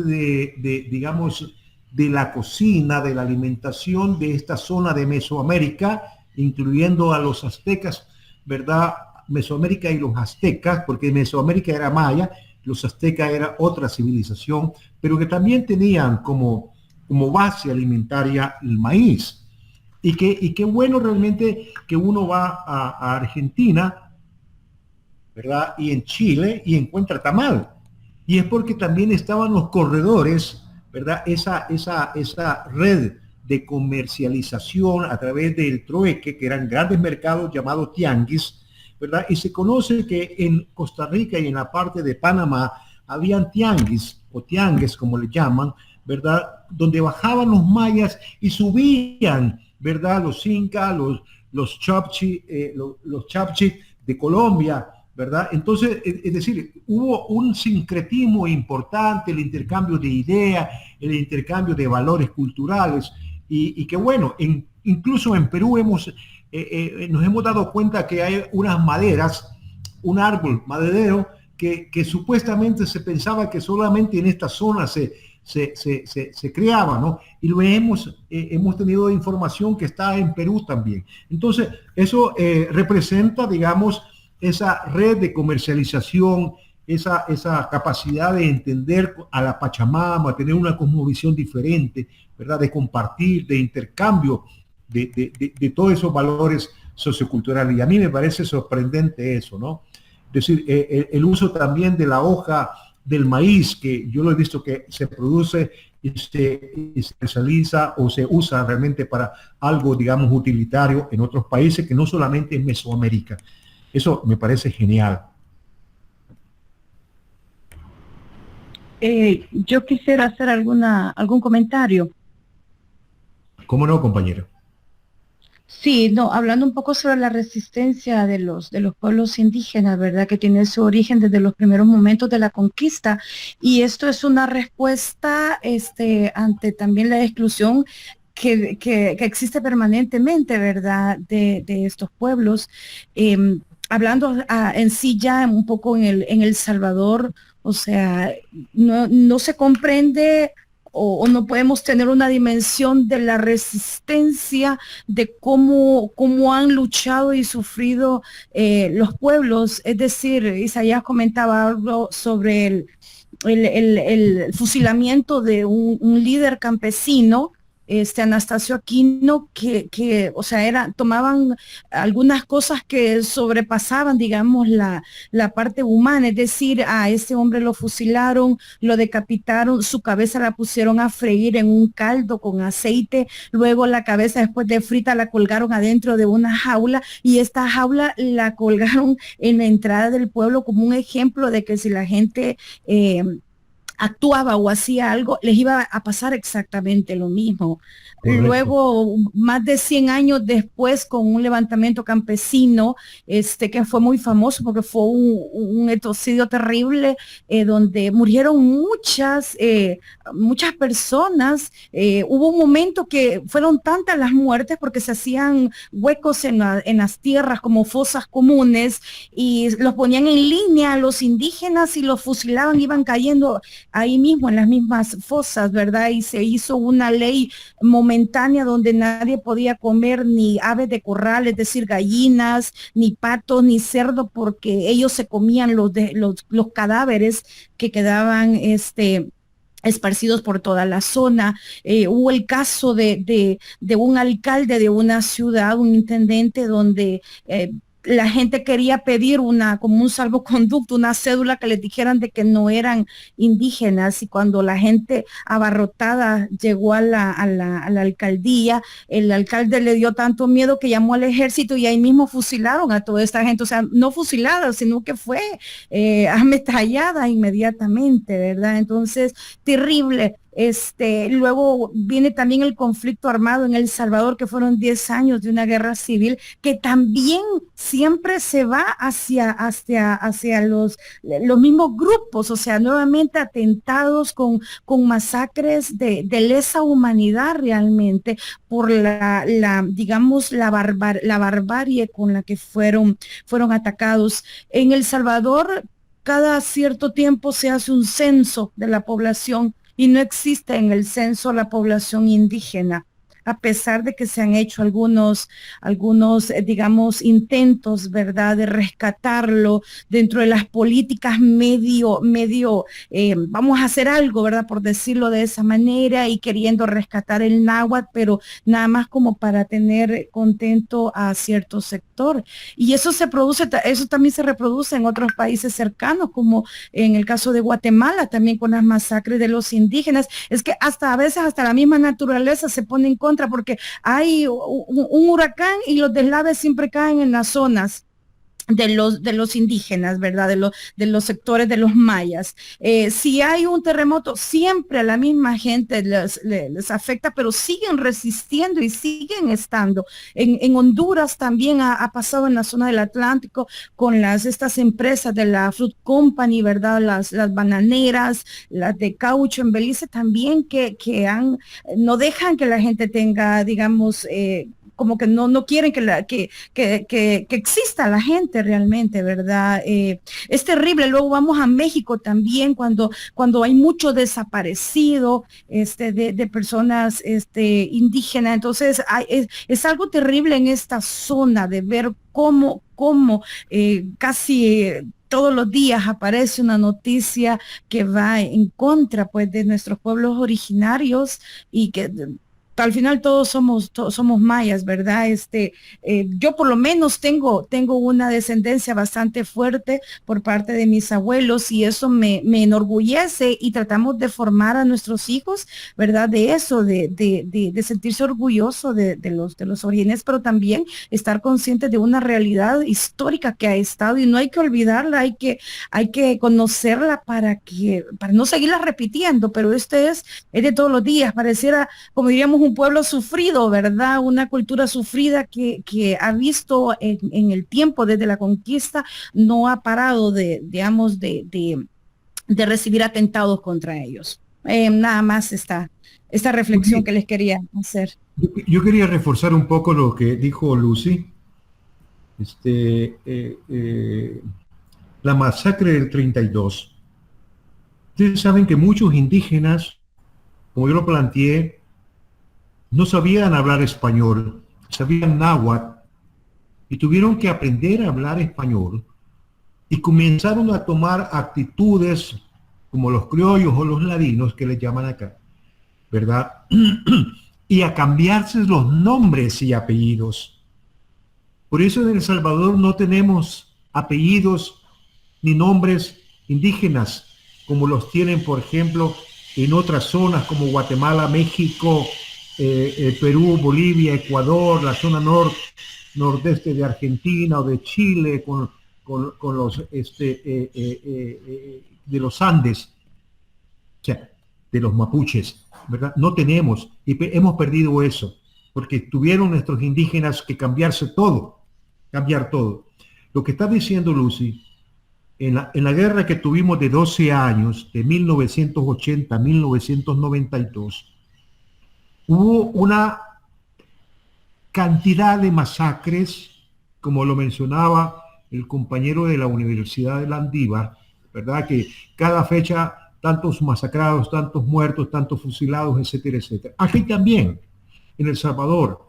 [SPEAKER 2] digamos, de la cocina, de la alimentación de esta zona de Mesoamérica, incluyendo a los aztecas, ¿verdad? Mesoamérica y los aztecas, porque Mesoamérica era maya, los aztecas era otra civilización, pero que también tenían como base alimentaria el maíz. Y qué bueno realmente que uno va a Argentina, ¿verdad? Y en Chile y encuentra tamal. Y es porque también estaban los corredores, ¿verdad? Esa red de comercialización a través del trueque, que eran grandes mercados llamados tianguis, ¿verdad? Y se conoce que en Costa Rica y en la parte de Panamá habían tianguis, o tiangues como le llaman, ¿verdad? Donde bajaban los mayas y subían, ¿verdad? Los incas, los chapchi de Colombia, ¿verdad? Entonces, es decir, hubo un sincretismo importante, el intercambio de ideas, el intercambio de valores culturales, y que bueno, incluso en Perú nos hemos dado cuenta que hay unas maderas, un árbol maderero, que supuestamente se pensaba que solamente en esta zona se creaba, ¿no? Y lo hemos tenido información que está en Perú también. Entonces, eso representa, digamos, esa red de comercialización, esa capacidad de entender a la Pachamama, tener una cosmovisión diferente, ¿verdad? De compartir, de intercambio de todos esos valores socioculturales. Y a mí me parece sorprendente eso, ¿no? Es decir, el uso también de la hoja del maíz, que yo lo he visto que se produce y se especializa o se usa realmente para algo, digamos, utilitario en otros países, que no solamente en Mesoamérica. Eso me parece genial.
[SPEAKER 4] Yo quisiera hacer algún comentario.
[SPEAKER 2] ¿Cómo no, compañero?
[SPEAKER 4] Sí, no, hablando un poco sobre la resistencia de los pueblos indígenas, ¿verdad? Que tiene su origen desde los primeros momentos de la conquista. Y esto es una respuesta, ante también la exclusión que existe permanentemente, ¿verdad? De estos pueblos. Hablando en sí ya un poco en El Salvador, o sea, no se comprende o no podemos tener una dimensión de la resistencia, de cómo han luchado y sufrido los pueblos. Es decir, Isaías comentaba algo sobre el fusilamiento de un líder campesino, Anastasio Aquino, o sea, tomaban algunas cosas que sobrepasaban, digamos, la parte humana. Es decir, a ese hombre lo fusilaron, lo decapitaron, su cabeza la pusieron a freír en un caldo con aceite, luego la cabeza, después de frita, la colgaron adentro de una jaula, y esta jaula la colgaron en la entrada del pueblo como un ejemplo de que si la gente actuaba o hacía algo, les iba a pasar exactamente lo mismo.
[SPEAKER 2] Correcto.
[SPEAKER 4] Luego, más de 100 años después, con un levantamiento campesino, que fue muy famoso porque fue un etocidio terrible, donde murieron muchas personas. Hubo un momento que fueron tantas las muertes porque se hacían huecos en las tierras como fosas comunes, y los ponían en línea a los indígenas y los fusilaban, iban cayendo ahí mismo en las mismas fosas, ¿verdad? Y se hizo una ley momentánea donde nadie podía comer ni aves de corral, es decir, gallinas, ni patos, ni cerdo, porque ellos se comían los cadáveres que quedaban, esparcidos por toda la zona. Hubo el caso de un alcalde de una ciudad, un intendente, donde la gente quería pedir como un salvoconducto, una cédula que les dijeran de que no eran indígenas, y cuando la gente abarrotada llegó a la alcaldía, el alcalde le dio tanto miedo que llamó al ejército, y ahí mismo fusilaron a toda esta gente. O sea, no fusilada, sino que fue ametrallada inmediatamente, ¿verdad? Entonces, terrible. Luego viene también el conflicto armado en El Salvador, que fueron 10 años de una guerra civil, que también siempre se va hacia los mismos grupos. O sea, nuevamente atentados con masacres de lesa humanidad realmente, por digamos, la barbarie con la que fueron atacados. En El Salvador, cada cierto tiempo se hace un censo de la población, y no existe en el censo la población indígena, a pesar de que se han hecho digamos, intentos, ¿verdad?, de rescatarlo dentro de las políticas vamos a hacer algo, ¿verdad?, por decirlo de esa manera, y queriendo rescatar el náhuatl, pero nada más como para tener contento a cierto sector. Y eso también se reproduce en otros países cercanos, como en el caso de Guatemala, también con las masacres de los indígenas. Es que a veces hasta la misma naturaleza se pone en contra, porque hay un huracán y los deslaves siempre caen en las zonas de los indígenas, ¿verdad? De los sectores de los mayas. Si hay un terremoto, siempre a la misma gente les afecta, pero siguen resistiendo y siguen estando. En Honduras también ha pasado, en la zona del Atlántico, con estas empresas de la Fruit Company, ¿verdad? Las bananeras, las de caucho. En Belice también, que no dejan que la gente tenga, digamos, como que no quieren que exista la gente realmente, ¿verdad? Es terrible. Luego vamos a México también, cuando hay mucho desaparecido, de personas indígenas. Entonces es algo terrible en esta zona, de ver cómo casi todos los días aparece una noticia que va en contra, pues, de nuestros pueblos originarios, y que al final todos somos mayas, ¿verdad? Yo por lo menos tengo una descendencia bastante fuerte por parte de mis abuelos y eso me enorgullece y tratamos de formar a nuestros hijos, ¿verdad? De eso, de sentirse orgulloso de los orígenes, pero también estar conscientes de una realidad histórica que ha estado y no hay que olvidarla, hay que conocerla para no seguirla repitiendo, pero es de todos los días, pareciera, como diríamos, un pueblo sufrido, ¿verdad? Una cultura sufrida que ha visto en el tiempo desde la conquista, no ha parado digamos, de recibir atentados contra ellos. Nada más esta reflexión que les quería hacer.
[SPEAKER 2] Yo quería reforzar un poco lo que dijo Lucy. La masacre del 32. Ustedes saben que muchos indígenas, como yo lo planteé, no sabían hablar español, sabían náhuatl y tuvieron que aprender a hablar español y comenzaron a tomar actitudes como los criollos o los ladinos que les llaman acá, ¿verdad? Y a cambiarse los nombres y apellidos. Por eso en El Salvador no tenemos apellidos ni nombres indígenas como los tienen, por ejemplo, en otras zonas como Guatemala, México, Perú, Bolivia, Ecuador, la zona nordeste de Argentina o de Chile, con los de los Andes, o sea, de los mapuches, ¿verdad? No tenemos, y hemos perdido eso, porque tuvieron nuestros indígenas que cambiar todo. Lo que está diciendo Lucy, en la guerra que tuvimos de 12 años, de 1980 a 1992, hubo una cantidad de masacres, como lo mencionaba el compañero de la Universidad de Landívar, ¿verdad? Que cada fecha, tantos masacrados, tantos muertos, tantos fusilados, etcétera, etcétera. Aquí también, en El Salvador,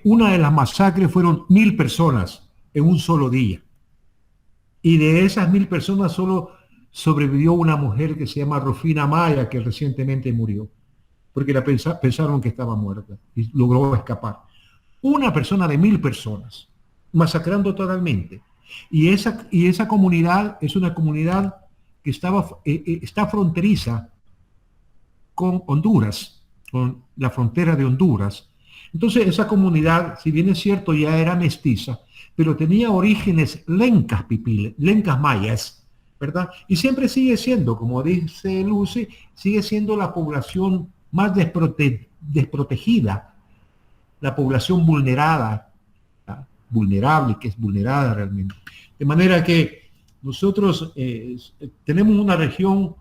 [SPEAKER 2] una de las masacres fueron 1,000 personas en un solo día. Y de esas 1,000 personas solo sobrevivió una mujer que se llama Rufina Maya, que recientemente murió, porque pensaron que estaba muerta y logró escapar. Una persona de 1,000 personas, masacrando totalmente. Y esa comunidad es una comunidad que está fronteriza con Honduras, con la frontera de Honduras. Entonces esa comunidad, si bien es cierto, ya era mestiza, pero tenía orígenes lencas pipiles, lencas mayas, ¿verdad? Y siempre sigue siendo, como dice Lucy, sigue siendo la población más desprotegida, la población vulnerada, ¿verdad? Vulnerable, que es vulnerada realmente. De manera que nosotros tenemos una región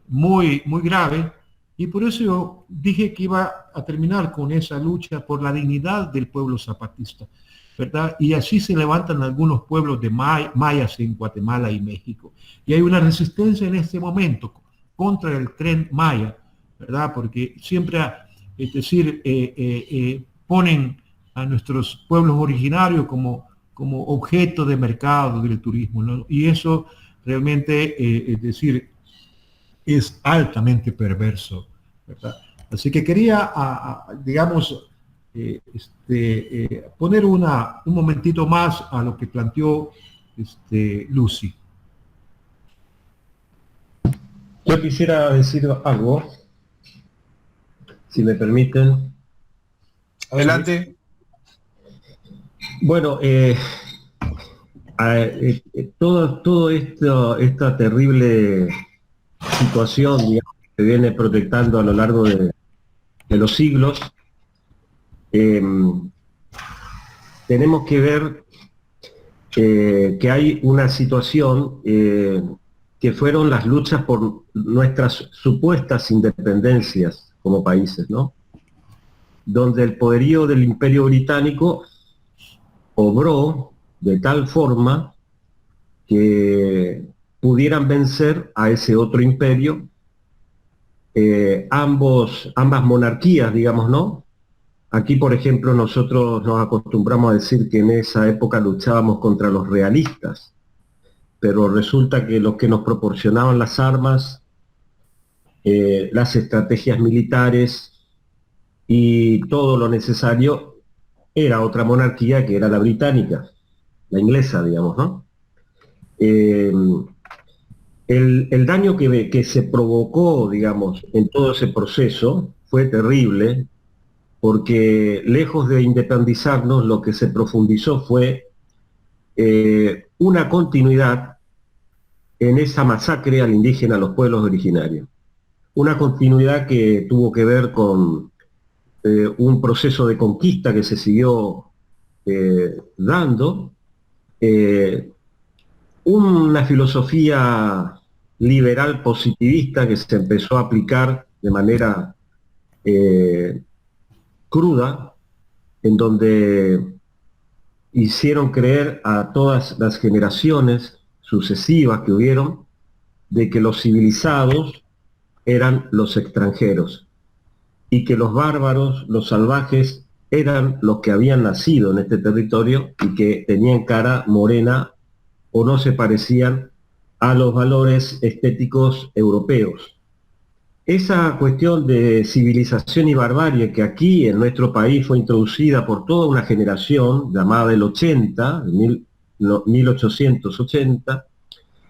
[SPEAKER 2] muy, muy grave, y por eso yo dije que iba a terminar con esa lucha por la dignidad del pueblo zapatista, ¿verdad? Y así se levantan algunos pueblos de mayas en Guatemala y México. Y hay una resistencia en este momento contra el tren maya, ¿verdad? Porque siempre, es decir, ponen a nuestros pueblos originarios como objeto de mercado del turismo, ¿no? Y eso realmente, es decir, es altamente perverso, ¿verdad? Así que quería, digamos, poner un momentito más a lo que planteó Lucy.
[SPEAKER 3] Yo quisiera decir algo, si me permiten.
[SPEAKER 1] Adelante.
[SPEAKER 3] Bueno, todo esta terrible situación, digamos, que se viene proyectando a lo largo de los siglos, tenemos que ver que hay una situación que fueron las luchas por nuestras supuestas independencias como países, ¿no? Donde el poderío del Imperio Británico obró de tal forma que pudieran vencer a ese otro imperio, ambas monarquías, digamos, ¿no? Aquí, por ejemplo, nosotros nos acostumbramos a decir que en esa época luchábamos contra los realistas, pero resulta que los que nos proporcionaban las armas, las estrategias militares
[SPEAKER 5] y todo lo necesario era otra monarquía que era la británica, la inglesa, digamos, ¿no? El daño que se provocó, digamos, en todo ese proceso fue terrible, porque lejos de independizarnos, lo que se profundizó fue una continuidad en esa masacre al indígena, a los pueblos originarios. Una continuidad que tuvo que ver con un proceso de conquista que se siguió dando, una filosofía liberal positivista que se empezó a aplicar de manera cruda, en donde hicieron creer a todas las generaciones sucesivas que hubieron de que los civilizados eran los extranjeros y que los bárbaros, los salvajes, eran los que habían nacido en este territorio y que tenían cara morena o no se parecían a los valores estéticos europeos. Esa cuestión de civilización y barbarie que aquí en nuestro país fue introducida por toda una generación llamada del 80, 1880,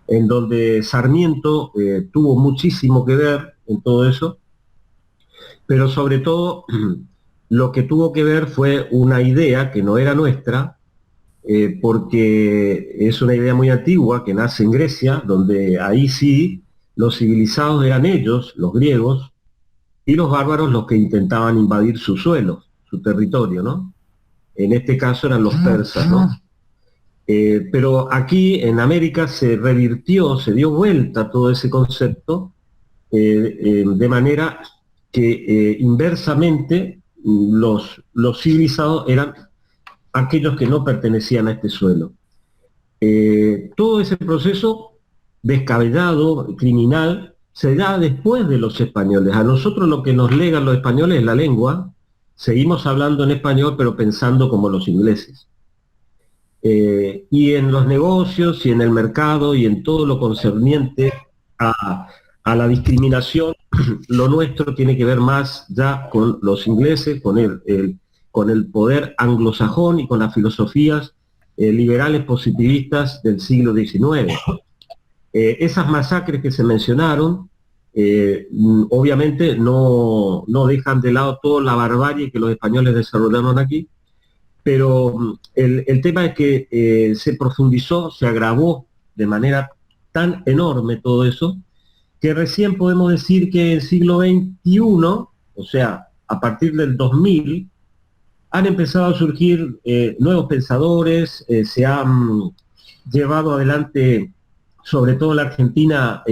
[SPEAKER 5] en donde Sarmiento tuvo muchísimo que ver en todo eso, pero sobre todo lo que tuvo que ver fue una idea que no era nuestra, porque es una idea muy antigua que nace en Grecia, donde ahí sí los civilizados eran ellos, los griegos, y los bárbaros los que intentaban invadir su suelo, su territorio, ¿no? En este caso eran los persas, ¿no? Pero aquí en América se revirtió, se dio vuelta todo ese concepto, de manera que inversamente los civilizados eran aquellos que no pertenecían a este suelo. Todo ese proceso descabellado, criminal, se da después de los españoles. A nosotros lo que nos legan los españoles es la lengua, seguimos hablando en español pero pensando como los ingleses. Y en los negocios y en el mercado y en todo lo concerniente a la discriminación, lo nuestro tiene que ver más ya con los ingleses, con el poder anglosajón y con las filosofías liberales positivistas del siglo XIX. Esas masacres que se mencionaron, obviamente no dejan de lado toda la barbarie que los españoles desarrollaron aquí, pero el tema es que se profundizó, se agravó de manera tan enorme todo eso, que recién podemos decir que en el siglo XXI, o sea, a partir del 2000, han empezado a surgir nuevos pensadores, se han llevado adelante, sobre todo en la Argentina,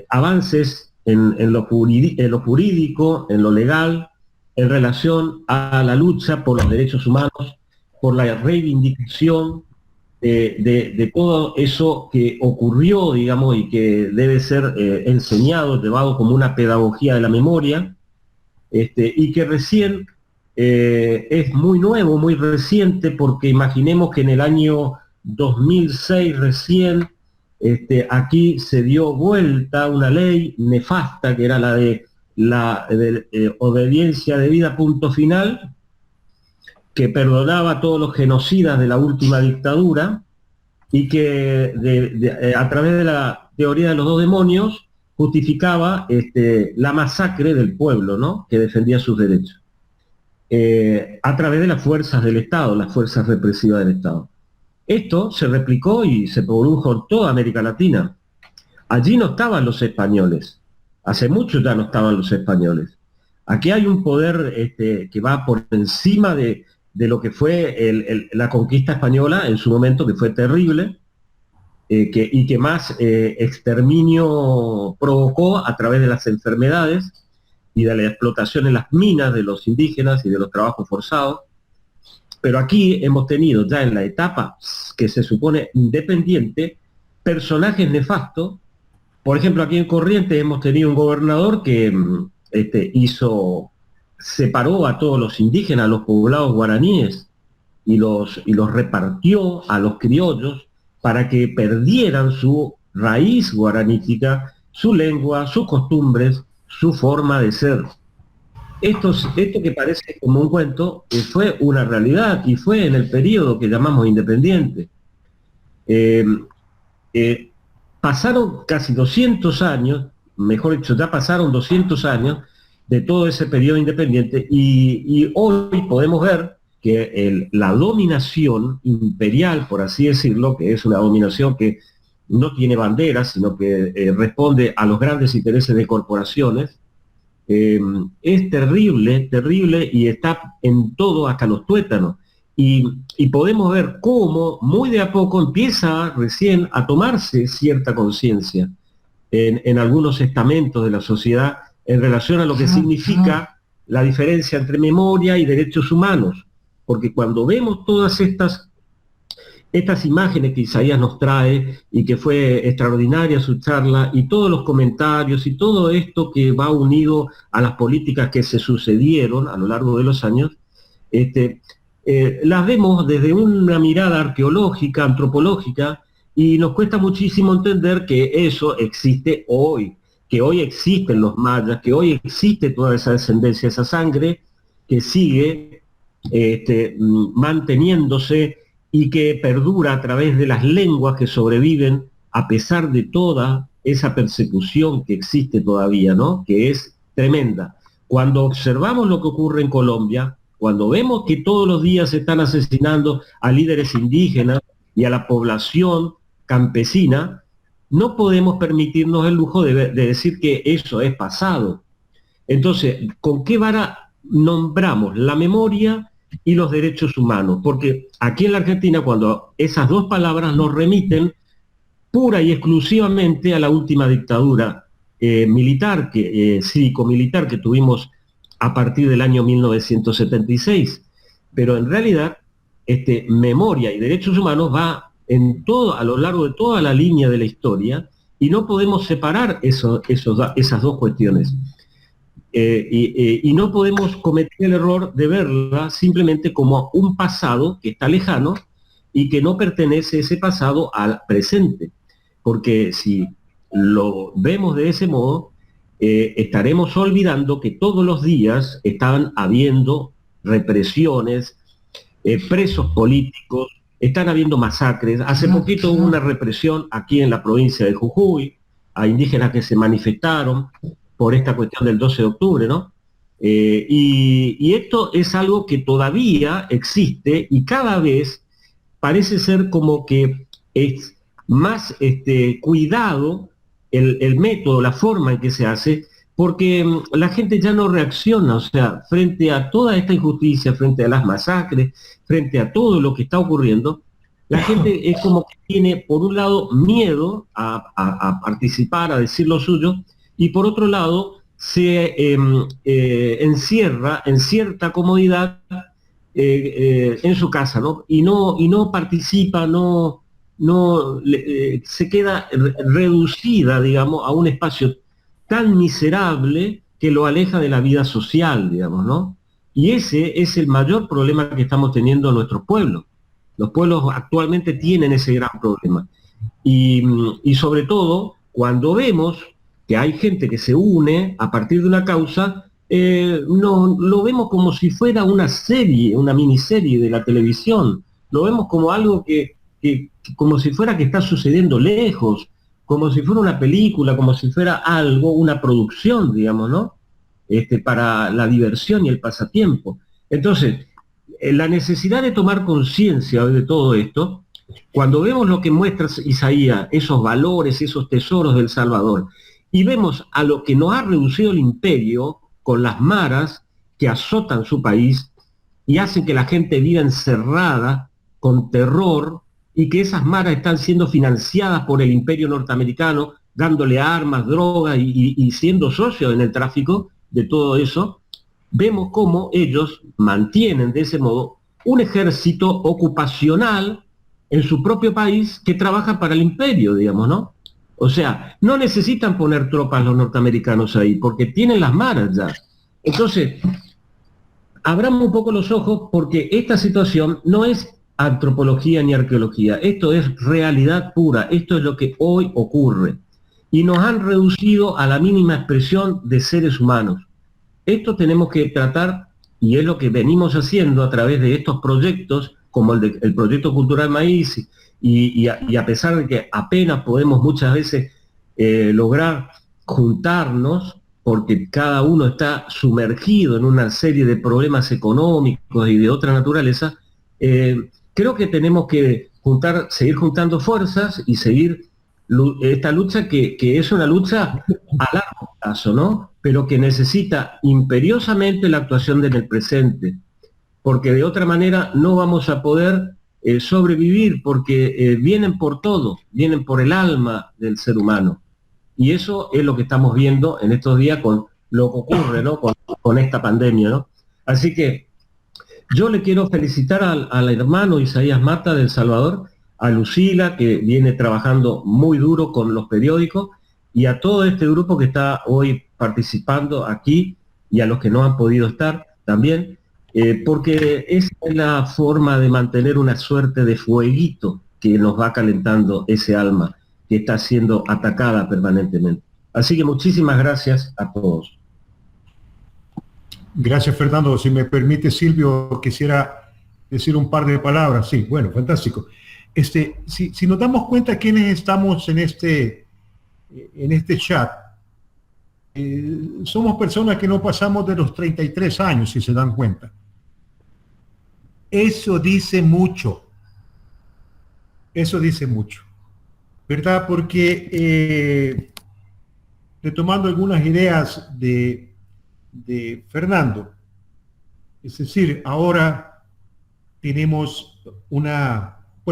[SPEAKER 5] avances en lo jurídico, en lo legal, en relación a la lucha por los derechos humanos, por la reivindicación de todo eso que ocurrió, digamos, y que debe ser enseñado, llevado como una pedagogía de la memoria, y que recién es muy nuevo, muy reciente, porque imaginemos que en el año 2006 recién aquí se dio vuelta una ley nefasta, que era la de obediencia debida, punto final, que perdonaba a todos los genocidas de la última dictadura y que a través de la teoría de los dos demonios justificaba la masacre del pueblo, ¿no?, que defendía sus derechos, a través de las fuerzas del Estado, las fuerzas represivas del Estado. Esto se replicó y se produjo en toda América Latina. Allí no estaban los españoles, hace mucho ya no estaban los españoles. Aquí hay un poder que va por encima de lo que fue la conquista española en su momento, que fue terrible, y que más exterminio provocó a través de las enfermedades y de la explotación en las minas de los indígenas y de los trabajos forzados. Pero aquí hemos tenido ya en la etapa que se supone independiente, personajes nefastos. Por ejemplo, aquí en Corrientes hemos tenido un gobernador que separó a todos los indígenas, a los poblados guaraníes, y los repartió a los criollos para que perdieran su raíz guaranítica, su lengua, sus costumbres, su forma de ser. esto que parece como un cuento fue una realidad y fue en el periodo que llamamos independiente. Eh, eh, Pasaron casi 200 años, mejor dicho, ya pasaron 200 años de todo ese periodo independiente y hoy podemos ver que la dominación imperial, por así decirlo, que es una dominación que no tiene banderas, sino que responde a los grandes intereses de corporaciones, es terrible, terrible y está en todo, hasta los tuétanos. Y podemos ver cómo muy de a poco empieza recién a tomarse cierta conciencia en algunos estamentos de la sociedad en relación a lo que significa la diferencia entre memoria y derechos humanos. Porque cuando vemos todas estas imágenes que Isaías nos trae y que fue extraordinaria su charla y todos los comentarios y todo esto que va unido a las políticas que se sucedieron a lo largo de los años, las vemos desde una mirada arqueológica, antropológica, y nos cuesta muchísimo entender que eso existe hoy, que hoy existen los mayas, que hoy existe toda esa descendencia, esa sangre que sigue manteniéndose y que perdura a través de las lenguas que sobreviven a pesar de toda esa persecución que existe todavía, ¿no? Que es tremenda. Cuando observamos lo que ocurre en Colombia, cuando vemos que todos los días se están asesinando a líderes indígenas y a la población campesina, no podemos permitirnos el lujo de decir que eso es pasado. Entonces, ¿con qué vara nombramos la memoria y los derechos humanos? Porque aquí en la Argentina, cuando esas dos palabras nos remiten pura y exclusivamente a la última dictadura militar, cívico-militar que tuvimos a partir del año 1976. Pero en realidad, memoria y derechos humanos va a lo largo de toda la línea de la historia y no podemos separar esas dos cuestiones. Y no podemos cometer el error de verla simplemente como un pasado que está lejano y que no pertenece ese pasado al presente. Porque si lo vemos de ese modo, estaremos olvidando que todos los días están habiendo represiones, presos políticos, están habiendo masacres. Hace poquito hubo una represión aquí en la provincia de Jujuy, a indígenas que se manifestaron por esta cuestión del 12 de octubre, ¿no? Y esto es algo que todavía existe y cada vez parece ser como que es más cuidado el método, la forma en que se hace, porque la gente ya no reacciona, o sea, frente a toda esta injusticia, frente a las masacres, frente a todo lo que está ocurriendo, la gente es como que tiene, por un lado, miedo a participar, a decir lo suyo, y por otro lado, se encierra en cierta comodidad en su casa, ¿no? Y no participa, se queda reducida, digamos, a un espacio tan miserable que lo aleja de la vida social, digamos, ¿no? Y ese es el mayor problema que estamos teniendo en nuestros pueblos. Los pueblos actualmente tienen ese gran problema. Y sobre todo, cuando vemos que hay gente que se une a partir de una causa, no, lo vemos como si fuera una serie, una miniserie de la televisión. Lo vemos como algo que como si fuera que está sucediendo lejos, como si fuera una película, como si fuera algo, una producción, digamos, ¿no? Para la diversión y el pasatiempo. Entonces, la necesidad de tomar conciencia de todo esto, cuando vemos lo que muestra Isaías, esos valores, esos tesoros del Salvador, y vemos a lo que nos ha reducido el imperio con las maras que azotan su país y hacen que la gente viva encerrada con terror, y que esas maras están siendo financiadas por el imperio norteamericano, dándole armas, drogas y siendo socios en el tráfico de todo eso, vemos cómo ellos mantienen de ese modo un ejército ocupacional en su propio país que trabaja para el imperio, digamos, ¿no? O sea, no necesitan poner tropas los norteamericanos ahí, porque tienen las maras ya. Entonces, abramos un poco los ojos, porque esta situación no es antropología ni arqueología, esto es realidad pura, esto es lo que hoy ocurre. Y nos han reducido a la mínima expresión de seres humanos. esto tenemos que tratar, y es lo que venimos haciendo a través de estos proyectos, como el proyecto Cultural Maíz, y a pesar de que apenas podemos muchas veces lograr juntarnos, porque cada uno está sumergido en una serie de problemas económicos y de otra naturaleza, creo que tenemos que seguir juntando fuerzas y seguir esta lucha que es una lucha a largo plazo, ¿no? Pero que necesita imperiosamente la actuación en el presente, porque de otra manera no vamos a poder sobrevivir, porque vienen por todo, vienen por el alma del ser humano. Y eso es lo que estamos viendo en estos días con lo que ocurre, ¿no? con esta pandemia, ¿no? Así que yo le quiero felicitar al hermano Isaías Mata de El Salvador, a Lucila, que viene trabajando muy duro con los periódicos, y a todo este grupo que está hoy participando aquí, y a los que no han podido estar también, porque esa es la forma de mantener una suerte de fueguito que nos va calentando ese alma que está siendo atacada permanentemente. Así que muchísimas gracias a todos.
[SPEAKER 2] Gracias, Fernando. Si me permite, Silvio, quisiera decir un par de palabras. Sí, bueno, fantástico. Si nos damos cuenta quiénes estamos en este chat, somos personas que no pasamos de los 33 años, si se dan cuenta. Eso dice mucho. Eso dice mucho, ¿verdad? Porque retomando algunas ideas de Fernando, es decir, ahora tenemos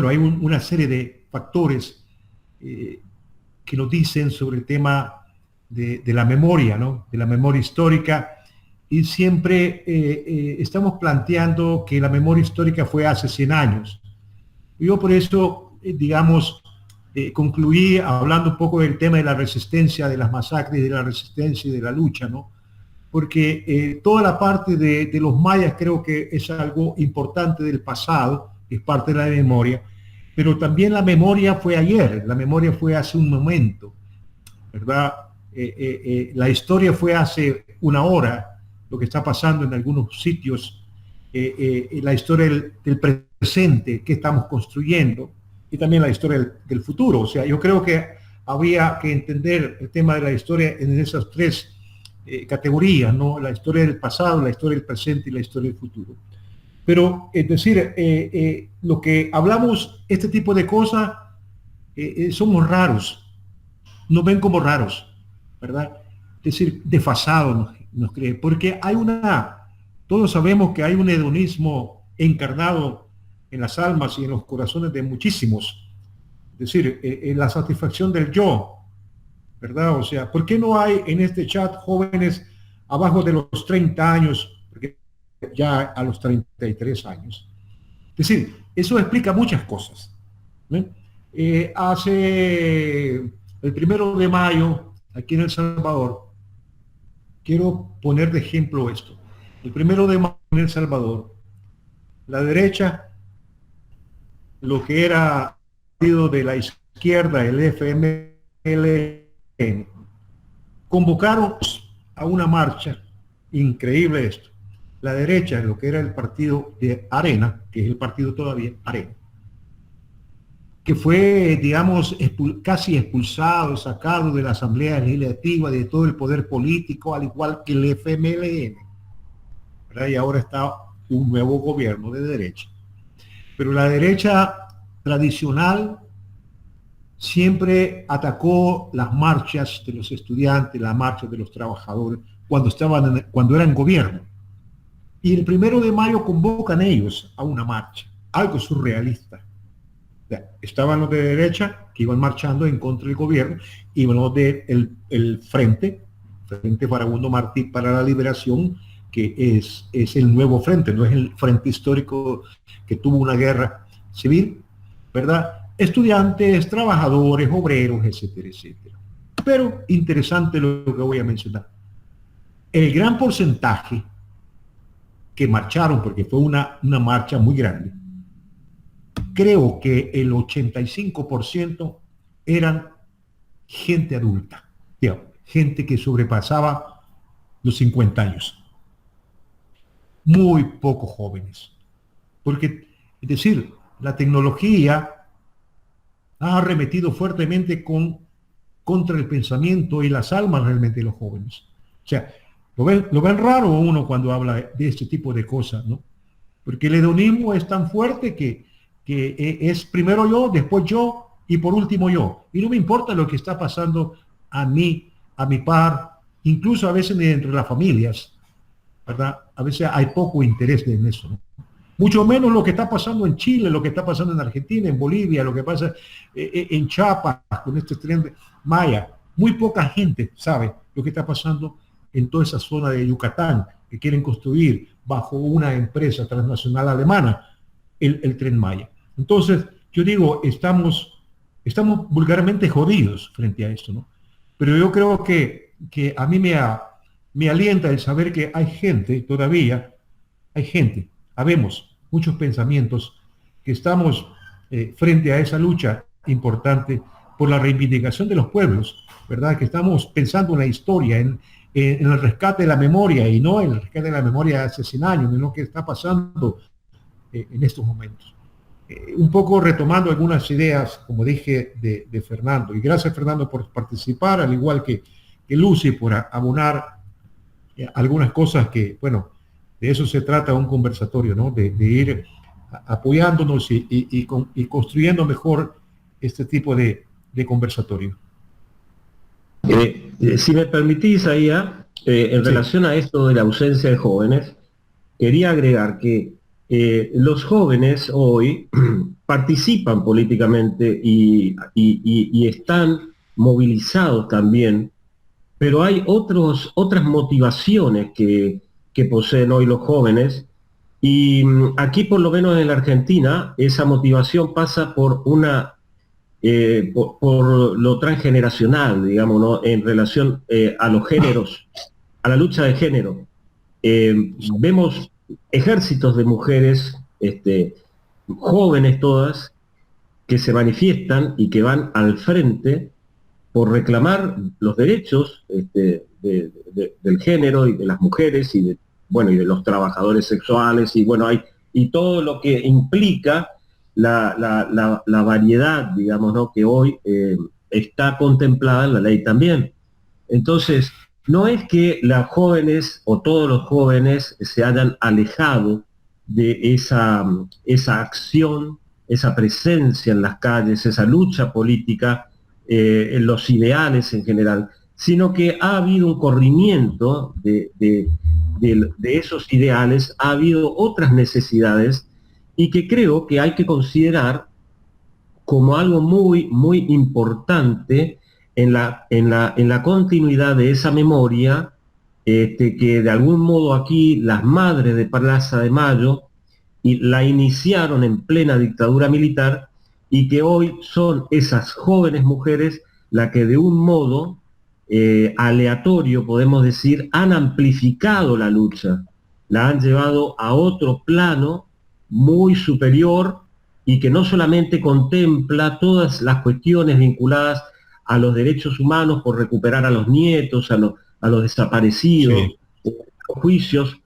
[SPEAKER 2] hay una serie de factores que nos dicen sobre el tema de la memoria, ¿no? De la memoria histórica, y siempre estamos planteando que la memoria histórica fue hace 100 años. Yo por eso, concluí hablando un poco del tema de la resistencia, de las masacres, de la resistencia y de la lucha, ¿no? Porque toda la parte de los mayas creo que es algo importante del pasado, es parte de la memoria, pero también la memoria fue ayer, la memoria fue hace un momento, ¿verdad? La historia fue hace una hora, lo que está pasando en algunos sitios, la historia del presente que estamos construyendo, y también la historia del futuro. O sea, yo creo que habría que entender el tema de la historia en esas tres categorías, ¿no? La historia del pasado, la historia del presente y la historia del futuro. Pero, es decir, lo que hablamos, este tipo de cosas, somos raros, nos ven como raros, ¿verdad? Es decir, desfasados nos creen, porque todos sabemos que hay un hedonismo encarnado en las almas y en los corazones de muchísimos, es decir, en la satisfacción del yo, ¿verdad? O sea, ¿por qué no hay en este chat jóvenes abajo de los 30 años, porque ya a los 33 años? Es decir, eso explica muchas cosas, ¿no? Hace el 1 de mayo, aquí en El Salvador, quiero poner de ejemplo esto. El 1 de mayo en El Salvador, la derecha, lo que era el partido de la izquierda, el FMLN, convocaron a una marcha, increíble esto. La derecha, lo que era el partido de Arena, que es el partido todavía, Arena, que fue, digamos, casi expulsado, sacado de la Asamblea Legislativa, de todo el poder político, al igual que el FMLN, ¿verdad? Y ahora está un nuevo gobierno de derecha. Pero la derecha tradicional siempre atacó las marchas de los estudiantes, las marchas de los trabajadores, cuando eran gobierno. Y el 1 de mayo convocan ellos a una marcha, algo surrealista. Estaban los de derecha que iban marchando en contra del gobierno, iban los del Frente Farabundo Martí para la Liberación, que es el nuevo frente, no es el frente histórico que tuvo una guerra civil, ¿verdad? Estudiantes, trabajadores, obreros, etcétera, etcétera. Pero interesante lo que voy a mencionar. El gran porcentaje que marcharon, porque fue una marcha muy grande, creo que el 85% eran gente adulta, gente que sobrepasaba los 50 años. muy pocos jóvenes. Porque, es decir, la tecnología ha arremetido fuertemente contra el pensamiento y las almas realmente de los jóvenes. O sea, lo ven raro uno cuando habla de este tipo de cosas, ¿no? Porque el hedonismo es tan fuerte que es primero yo, después yo y por último yo. Y no me importa lo que está pasando a mí, a mi par, incluso a veces entre las familias, ¿verdad? A veces hay poco interés en eso, ¿no? Mucho menos lo que está pasando en Chile, lo que está pasando en Argentina, en Bolivia, lo que pasa en Chiapas con este tren Maya. Muy poca gente sabe lo que está pasando en toda esa zona de Yucatán, que quieren construir bajo una empresa transnacional alemana el tren Maya. Entonces, yo digo, estamos vulgarmente jodidos frente a esto, ¿no? Pero yo creo que a mí me alienta el saber que hay gente todavía, habemos muchos pensamientos que estamos frente a esa lucha importante por la reivindicación de los pueblos, ¿verdad? Que estamos pensando en la historia, en el rescate de la memoria, y no en el rescate de la memoria de hace 100 años, en lo que está pasando en estos momentos. Un poco retomando algunas ideas, como dije, de Fernando. Y gracias, Fernando, por participar, al igual que Lucy, por abonar algunas cosas que, bueno, de eso se trata un conversatorio, ¿no? De ir apoyándonos y construyendo mejor este tipo de conversatorio.
[SPEAKER 5] Si me permitís, Aía, en relación a esto de la ausencia de jóvenes, quería agregar que los jóvenes hoy participan políticamente y están movilizados también, pero hay otras motivaciones que poseen hoy los jóvenes, y aquí, por lo menos en la Argentina, esa motivación pasa por por lo transgeneracional, digamos, ¿no? En relación a los géneros, a la lucha de género. Vemos ejércitos de mujeres, jóvenes todas, que se manifiestan y que van al frente por reclamar los derechos del género y de las mujeres y de los trabajadores sexuales, y todo lo que implica la variedad, digamos, ¿no? Que hoy está contemplada en la ley también. Entonces, no es que las jóvenes o todos los jóvenes se hayan alejado de esa acción, esa presencia en las calles, esa lucha política, en los ideales en general, sino que ha habido un corrimiento de esos ideales, ha habido otras necesidades, y que creo que hay que considerar como algo muy, muy importante en la continuidad de esa memoria, que de algún modo aquí las madres de Plaza de Mayo la iniciaron en plena dictadura militar, y que hoy son esas jóvenes mujeres las que de un modo aleatorio, podemos decir, han amplificado la lucha, la han llevado a otro plano muy superior, y que no solamente contempla todas las cuestiones vinculadas a los derechos humanos por recuperar a los nietos, a los desaparecidos, sí, a los juicios,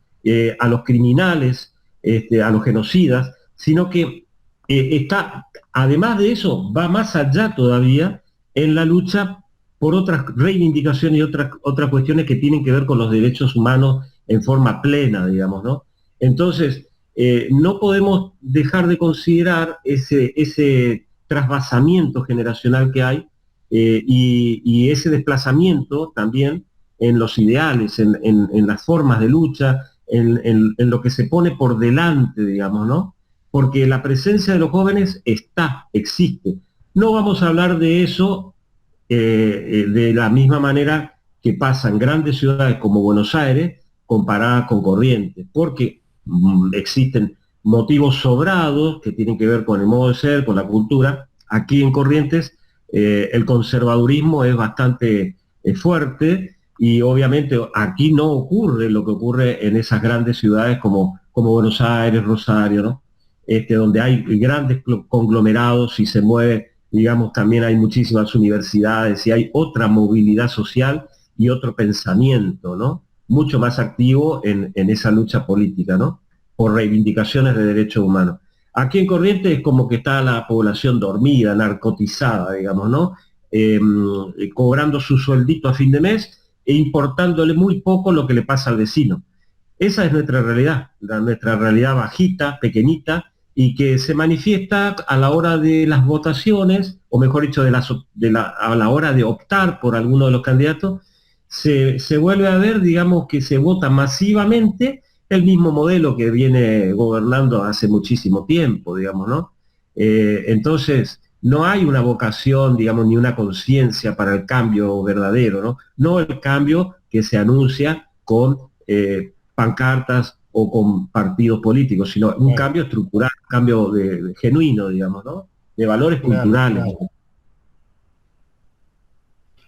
[SPEAKER 5] a los criminales, a los genocidas, sino que está, además de eso, va más allá todavía en la lucha por otras reivindicaciones y otras cuestiones que tienen que ver con los derechos humanos en forma plena, digamos, ¿no? Entonces, no podemos dejar de considerar ese trasvasamiento generacional que hay, y ese desplazamiento también en los ideales, en las formas de lucha, en lo que se pone por delante, digamos, ¿no? Porque la presencia de los jóvenes existe. No vamos a hablar de eso de la misma manera que pasa en grandes ciudades como Buenos Aires, comparada con Corrientes, porque existen motivos sobrados que tienen que ver con el modo de ser, con la cultura. Aquí en Corrientes el conservadurismo es bastante fuerte, y obviamente aquí no ocurre lo que ocurre en esas grandes ciudades como Buenos Aires, Rosario, ¿no? Donde hay grandes conglomerados y se mueve, digamos, también hay muchísimas universidades y hay otra movilidad social y otro pensamiento, ¿no? mucho más activo en esa lucha política, ¿no? Por reivindicaciones de derechos humanos. Aquí en Corrientes es como que está la población dormida, narcotizada, digamos, ¿no? Cobrando su sueldito a fin de mes e importándole muy poco lo que le pasa al vecino. Esa es nuestra realidad bajita, pequeñita, y que se manifiesta a la hora de las votaciones, o mejor dicho, a la hora de optar por alguno de los candidatos, se vuelve a ver, digamos, que se vota masivamente el mismo modelo que viene gobernando hace muchísimo tiempo, digamos, ¿no? Entonces, no hay una vocación, digamos, ni una conciencia para el cambio verdadero, ¿no? No el cambio que se anuncia con pancartas o con partidos políticos, sino un cambio estructural, un cambio genuino, digamos, ¿no? De valores culturales.
[SPEAKER 2] Claro.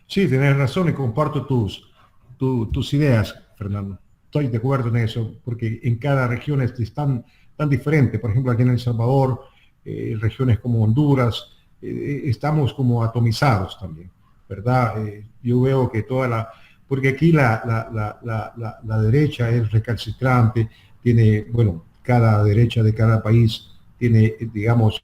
[SPEAKER 2] Sí, tienes razón y comparto tus ideas, Fernando. Estoy de acuerdo en eso, porque en cada región es tan diferente. Por ejemplo, aquí en El Salvador, regiones como Honduras, estamos como atomizados también, ¿verdad? Yo veo que porque aquí la derecha es recalcitrante, tiene, bueno, cada derecha de cada país tiene, digamos,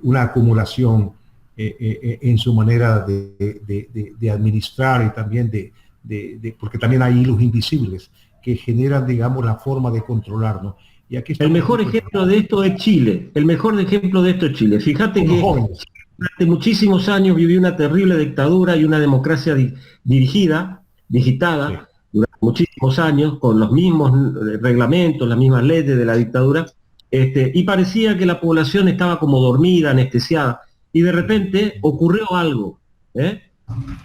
[SPEAKER 2] una acumulación en su manera de administrar y también porque también hay hilos invisibles que generan, digamos, la forma de controlarnos. Y aquí
[SPEAKER 5] el mejor ejemplo de esto es Chile. Fíjate que durante muchísimos años vivió una terrible dictadura y una democracia digitada, sí, durante muchísimos años, con los mismos reglamentos, las mismas leyes de la dictadura, y parecía que la población estaba como dormida, anestesiada, y de repente ocurrió algo,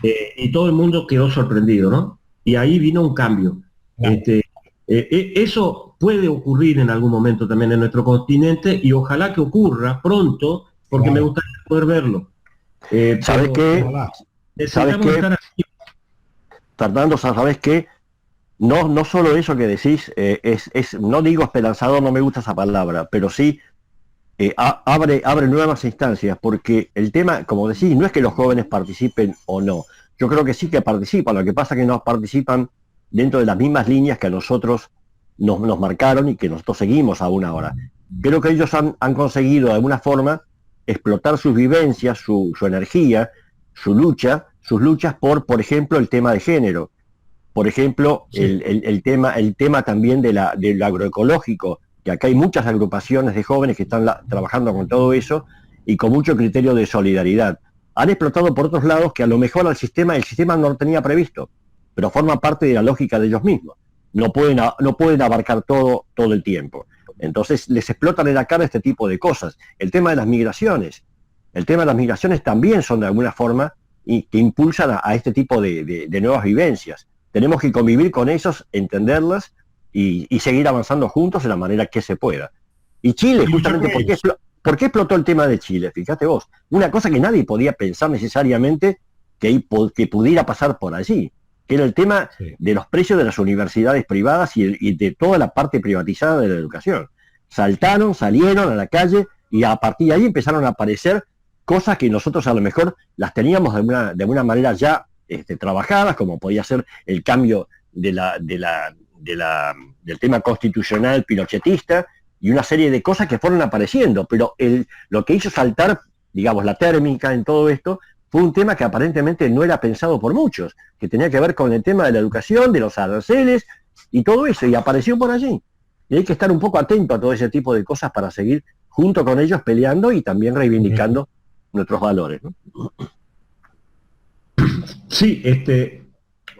[SPEAKER 5] y todo el mundo quedó sorprendido, ¿no? Y ahí vino un cambio. Eso puede ocurrir en algún momento también en nuestro continente, y ojalá que ocurra pronto, porque me gustaría poder verlo.
[SPEAKER 3] ¿Sabes qué? Fernando, ¿sabes qué? No solo eso que decís, no digo esperanzador, no me gusta esa palabra, pero sí abre nuevas instancias, porque el tema, como decís, no es que los jóvenes participen o no. Yo creo que sí que participan, lo que pasa es que no participan dentro de las mismas líneas que a nosotros nos marcaron y que nosotros seguimos aún ahora. Creo que ellos han conseguido de alguna forma explotar sus vivencias, su energía, sus luchas por ejemplo, el tema de género. Por ejemplo, sí, el tema también del agroecológico, que acá hay muchas agrupaciones de jóvenes que están trabajando con todo eso y con mucho criterio de solidaridad. Han explotado por otros lados que a lo mejor el sistema no lo tenía previsto, pero forma parte de la lógica de ellos mismos. No pueden abarcar todo el tiempo. Entonces les explotan en la cara este tipo de cosas. El tema de las migraciones también son de alguna forma y que impulsan a este tipo de nuevas vivencias. Tenemos que convivir con ellos, entenderlas y seguir avanzando juntos de la manera que se pueda. Y Chile, justamente, ¿por qué explotó el tema de Chile? Fíjate vos, una cosa que nadie podía pensar necesariamente que pudiera pasar por allí, que era el tema de los precios de las universidades privadas y de toda la parte privatizada de la educación. Salieron a la calle y a partir de ahí empezaron a aparecer cosas que nosotros a lo mejor las teníamos de alguna manera ya trabajadas, como podía ser el cambio del tema constitucional pinochetista y una serie de cosas que fueron apareciendo, pero lo que hizo saltar, digamos, la térmica en todo esto fue un tema que aparentemente no era pensado por muchos, que tenía que ver con el tema de la educación, de los aranceles y todo eso, y apareció por allí. Y hay que estar un poco atento a todo ese tipo de cosas para seguir junto con ellos peleando y también reivindicando nuestros valores, ¿no?
[SPEAKER 5] Sí,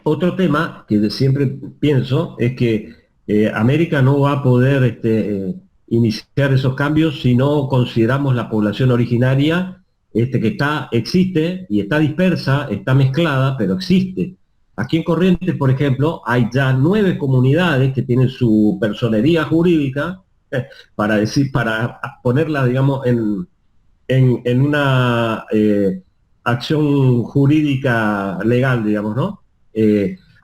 [SPEAKER 5] otro tema que siempre pienso es que América no va a poder iniciar esos cambios si no consideramos la población originaria que existe y está dispersa, está mezclada, pero existe. Aquí en Corrientes, por ejemplo, hay ya 9 comunidades que tienen su personería jurídica, para ponerla, digamos, en una acción jurídica legal, digamos, ¿no?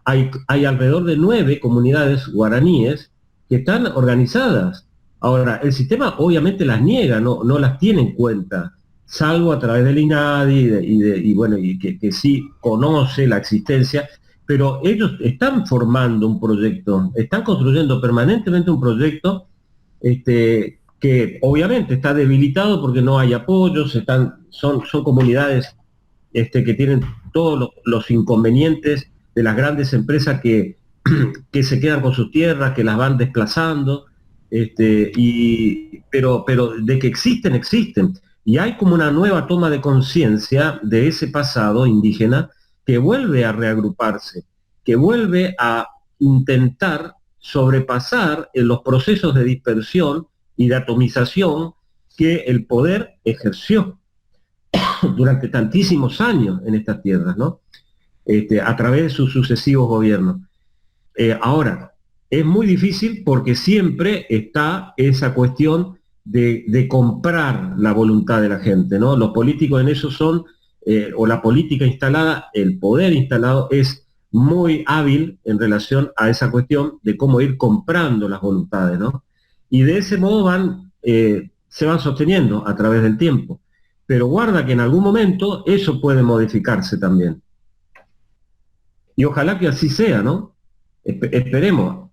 [SPEAKER 5] Hay alrededor de 9 comunidades guaraníes que están organizadas. Ahora, el sistema obviamente las niega, no las tiene en cuenta, salvo a través del INADI y que sí conoce la existencia pero ellos están formando un proyecto, están construyendo permanentemente un proyecto que obviamente está debilitado porque no hay apoyos, son comunidades que tienen todos los inconvenientes de las grandes empresas que se quedan con sus tierras, que las van desplazando, pero de que existen, existen. Y hay como una nueva toma de conciencia de ese pasado indígena que vuelve a reagruparse, que vuelve a intentar sobrepasar en los procesos de dispersión y de atomización que el poder ejerció durante tantísimos años en estas tierras, ¿no? A través de sus sucesivos gobiernos. Ahora, es muy difícil porque siempre está esa cuestión de comprar la voluntad de la gente, ¿no? Los políticos en eso son, o la política instalada, el poder instalado es muy hábil en relación a esa cuestión de cómo ir comprando las voluntades, ¿no? Y de ese modo se van sosteniendo a través del tiempo. Pero guarda que en algún momento eso puede modificarse también. Y ojalá que así sea, ¿no? Esperemos.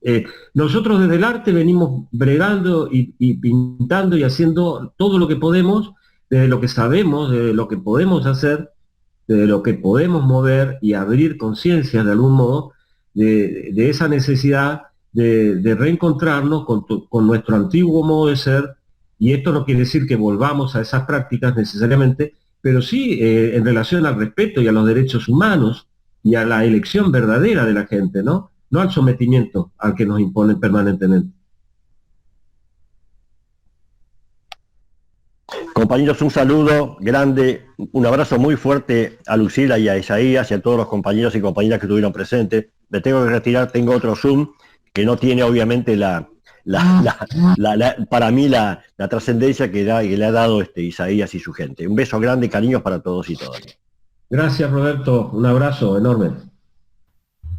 [SPEAKER 5] Nosotros desde el arte venimos bregando y pintando y haciendo todo lo que podemos, desde lo que sabemos, desde lo que podemos hacer, desde lo que podemos mover y abrir conciencias de algún modo de esa necesidad de reencontrarnos con nuestro antiguo modo de ser. Y esto no quiere decir que volvamos a esas prácticas necesariamente, pero sí en relación al respeto y a los derechos humanos y a la elección verdadera de la gente, ¿no? No al sometimiento al que nos imponen permanentemente.
[SPEAKER 3] Compañeros, un saludo grande, un abrazo muy fuerte a Lucila y a Isaías y a todos los compañeros y compañeras que estuvieron presentes. Me tengo que retirar, tengo otro Zoom que no tiene obviamente para mí la trascendencia que le ha dado Isaías y su gente. Un beso grande, cariños para todos y todas.
[SPEAKER 5] Gracias, Roberto, un abrazo enorme.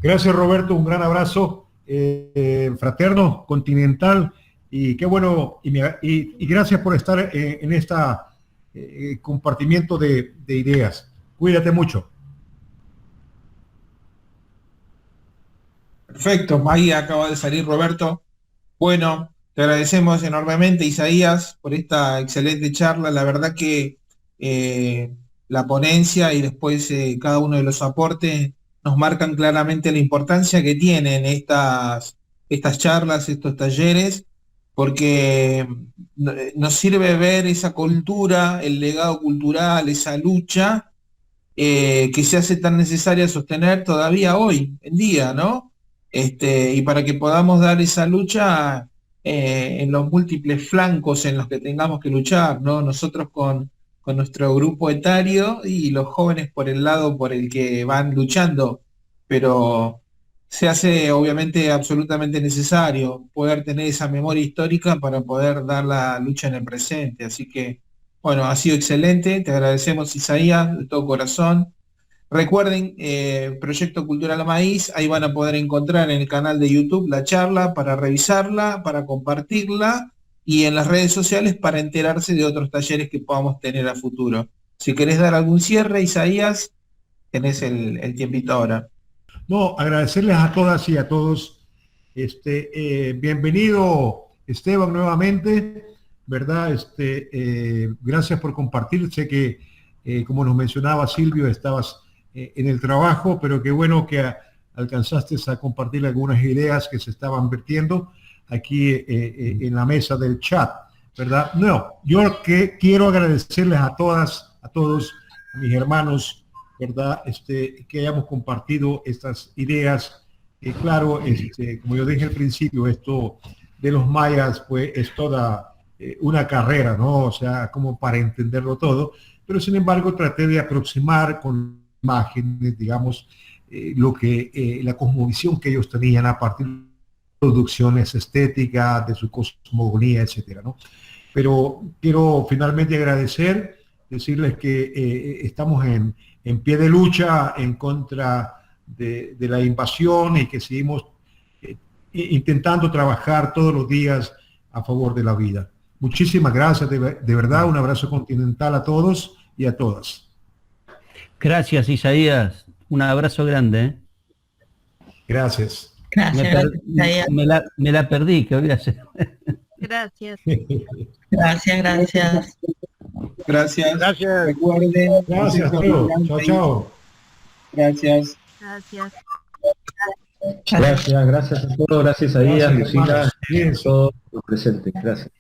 [SPEAKER 2] Gracias, Roberto, un gran abrazo fraterno, continental, y qué bueno, y gracias por estar en esta compartimiento de ideas. Cuídate mucho.
[SPEAKER 1] Perfecto, ahí acaba de salir Roberto. Bueno, te agradecemos enormemente, Isaías, por esta excelente charla. La verdad que la ponencia y después cada uno de los aportes nos marcan claramente la importancia que tienen estas charlas, estos talleres, porque nos sirve ver esa cultura, el legado cultural, esa lucha que se hace tan necesaria sostener todavía hoy en día, ¿no? Y para que podamos dar esa lucha en los múltiples flancos en los que tengamos que luchar, ¿no? Nosotros con nuestro grupo etario y los jóvenes por el lado por el que van luchando, pero se hace obviamente absolutamente necesario poder tener esa memoria histórica para poder dar la lucha en el presente. Así que, bueno, ha sido excelente, te agradecemos, Isaías, de todo corazón. Recuerden, Proyecto Cultural Maíz, ahí van a poder encontrar en el canal de YouTube la charla para revisarla, para compartirla, y en las redes sociales para enterarse de otros talleres que podamos tener a futuro. Si querés dar algún cierre, Isaías, tenés el tiempito ahora.
[SPEAKER 2] No, agradecerles a todas y a todos. Bienvenido, Esteban, nuevamente, ¿verdad? Gracias por compartir. Sé que, como nos mencionaba Silvio, estabas en el trabajo, pero qué bueno que alcanzaste a compartir algunas ideas que se estaban vertiendo aquí en la mesa del chat, ¿verdad? No, yo quiero agradecerles a todas, a todos, a mis hermanos, ¿verdad? Que hayamos compartido estas ideas. Claro, como yo dije al principio, esto de los mayas, pues es toda una carrera, ¿no? O sea, como para entenderlo todo, pero sin embargo traté de aproximar con imágenes, digamos, la cosmovisión que ellos tenían a partir de producciones estéticas, de su cosmogonía, etcétera, ¿no? Pero quiero finalmente agradecer, decirles que estamos en pie de lucha en contra de la invasión y que seguimos intentando trabajar todos los días a favor de la vida. Muchísimas gracias, de verdad, un abrazo continental a todos y a todas.
[SPEAKER 6] Gracias, Isaías. Un abrazo grande.
[SPEAKER 2] Gracias.
[SPEAKER 6] Me la perdí, ¿qué voy a hacer?
[SPEAKER 7] Gracias.
[SPEAKER 8] Gracias.
[SPEAKER 1] Gracias. Recuerden.
[SPEAKER 2] Gracias, Teo. Chao, chao.
[SPEAKER 1] Gracias.
[SPEAKER 5] Gracias a todos, gracias a Ian, Lucila,
[SPEAKER 2] Bien.
[SPEAKER 5] todos los presentes. Gracias.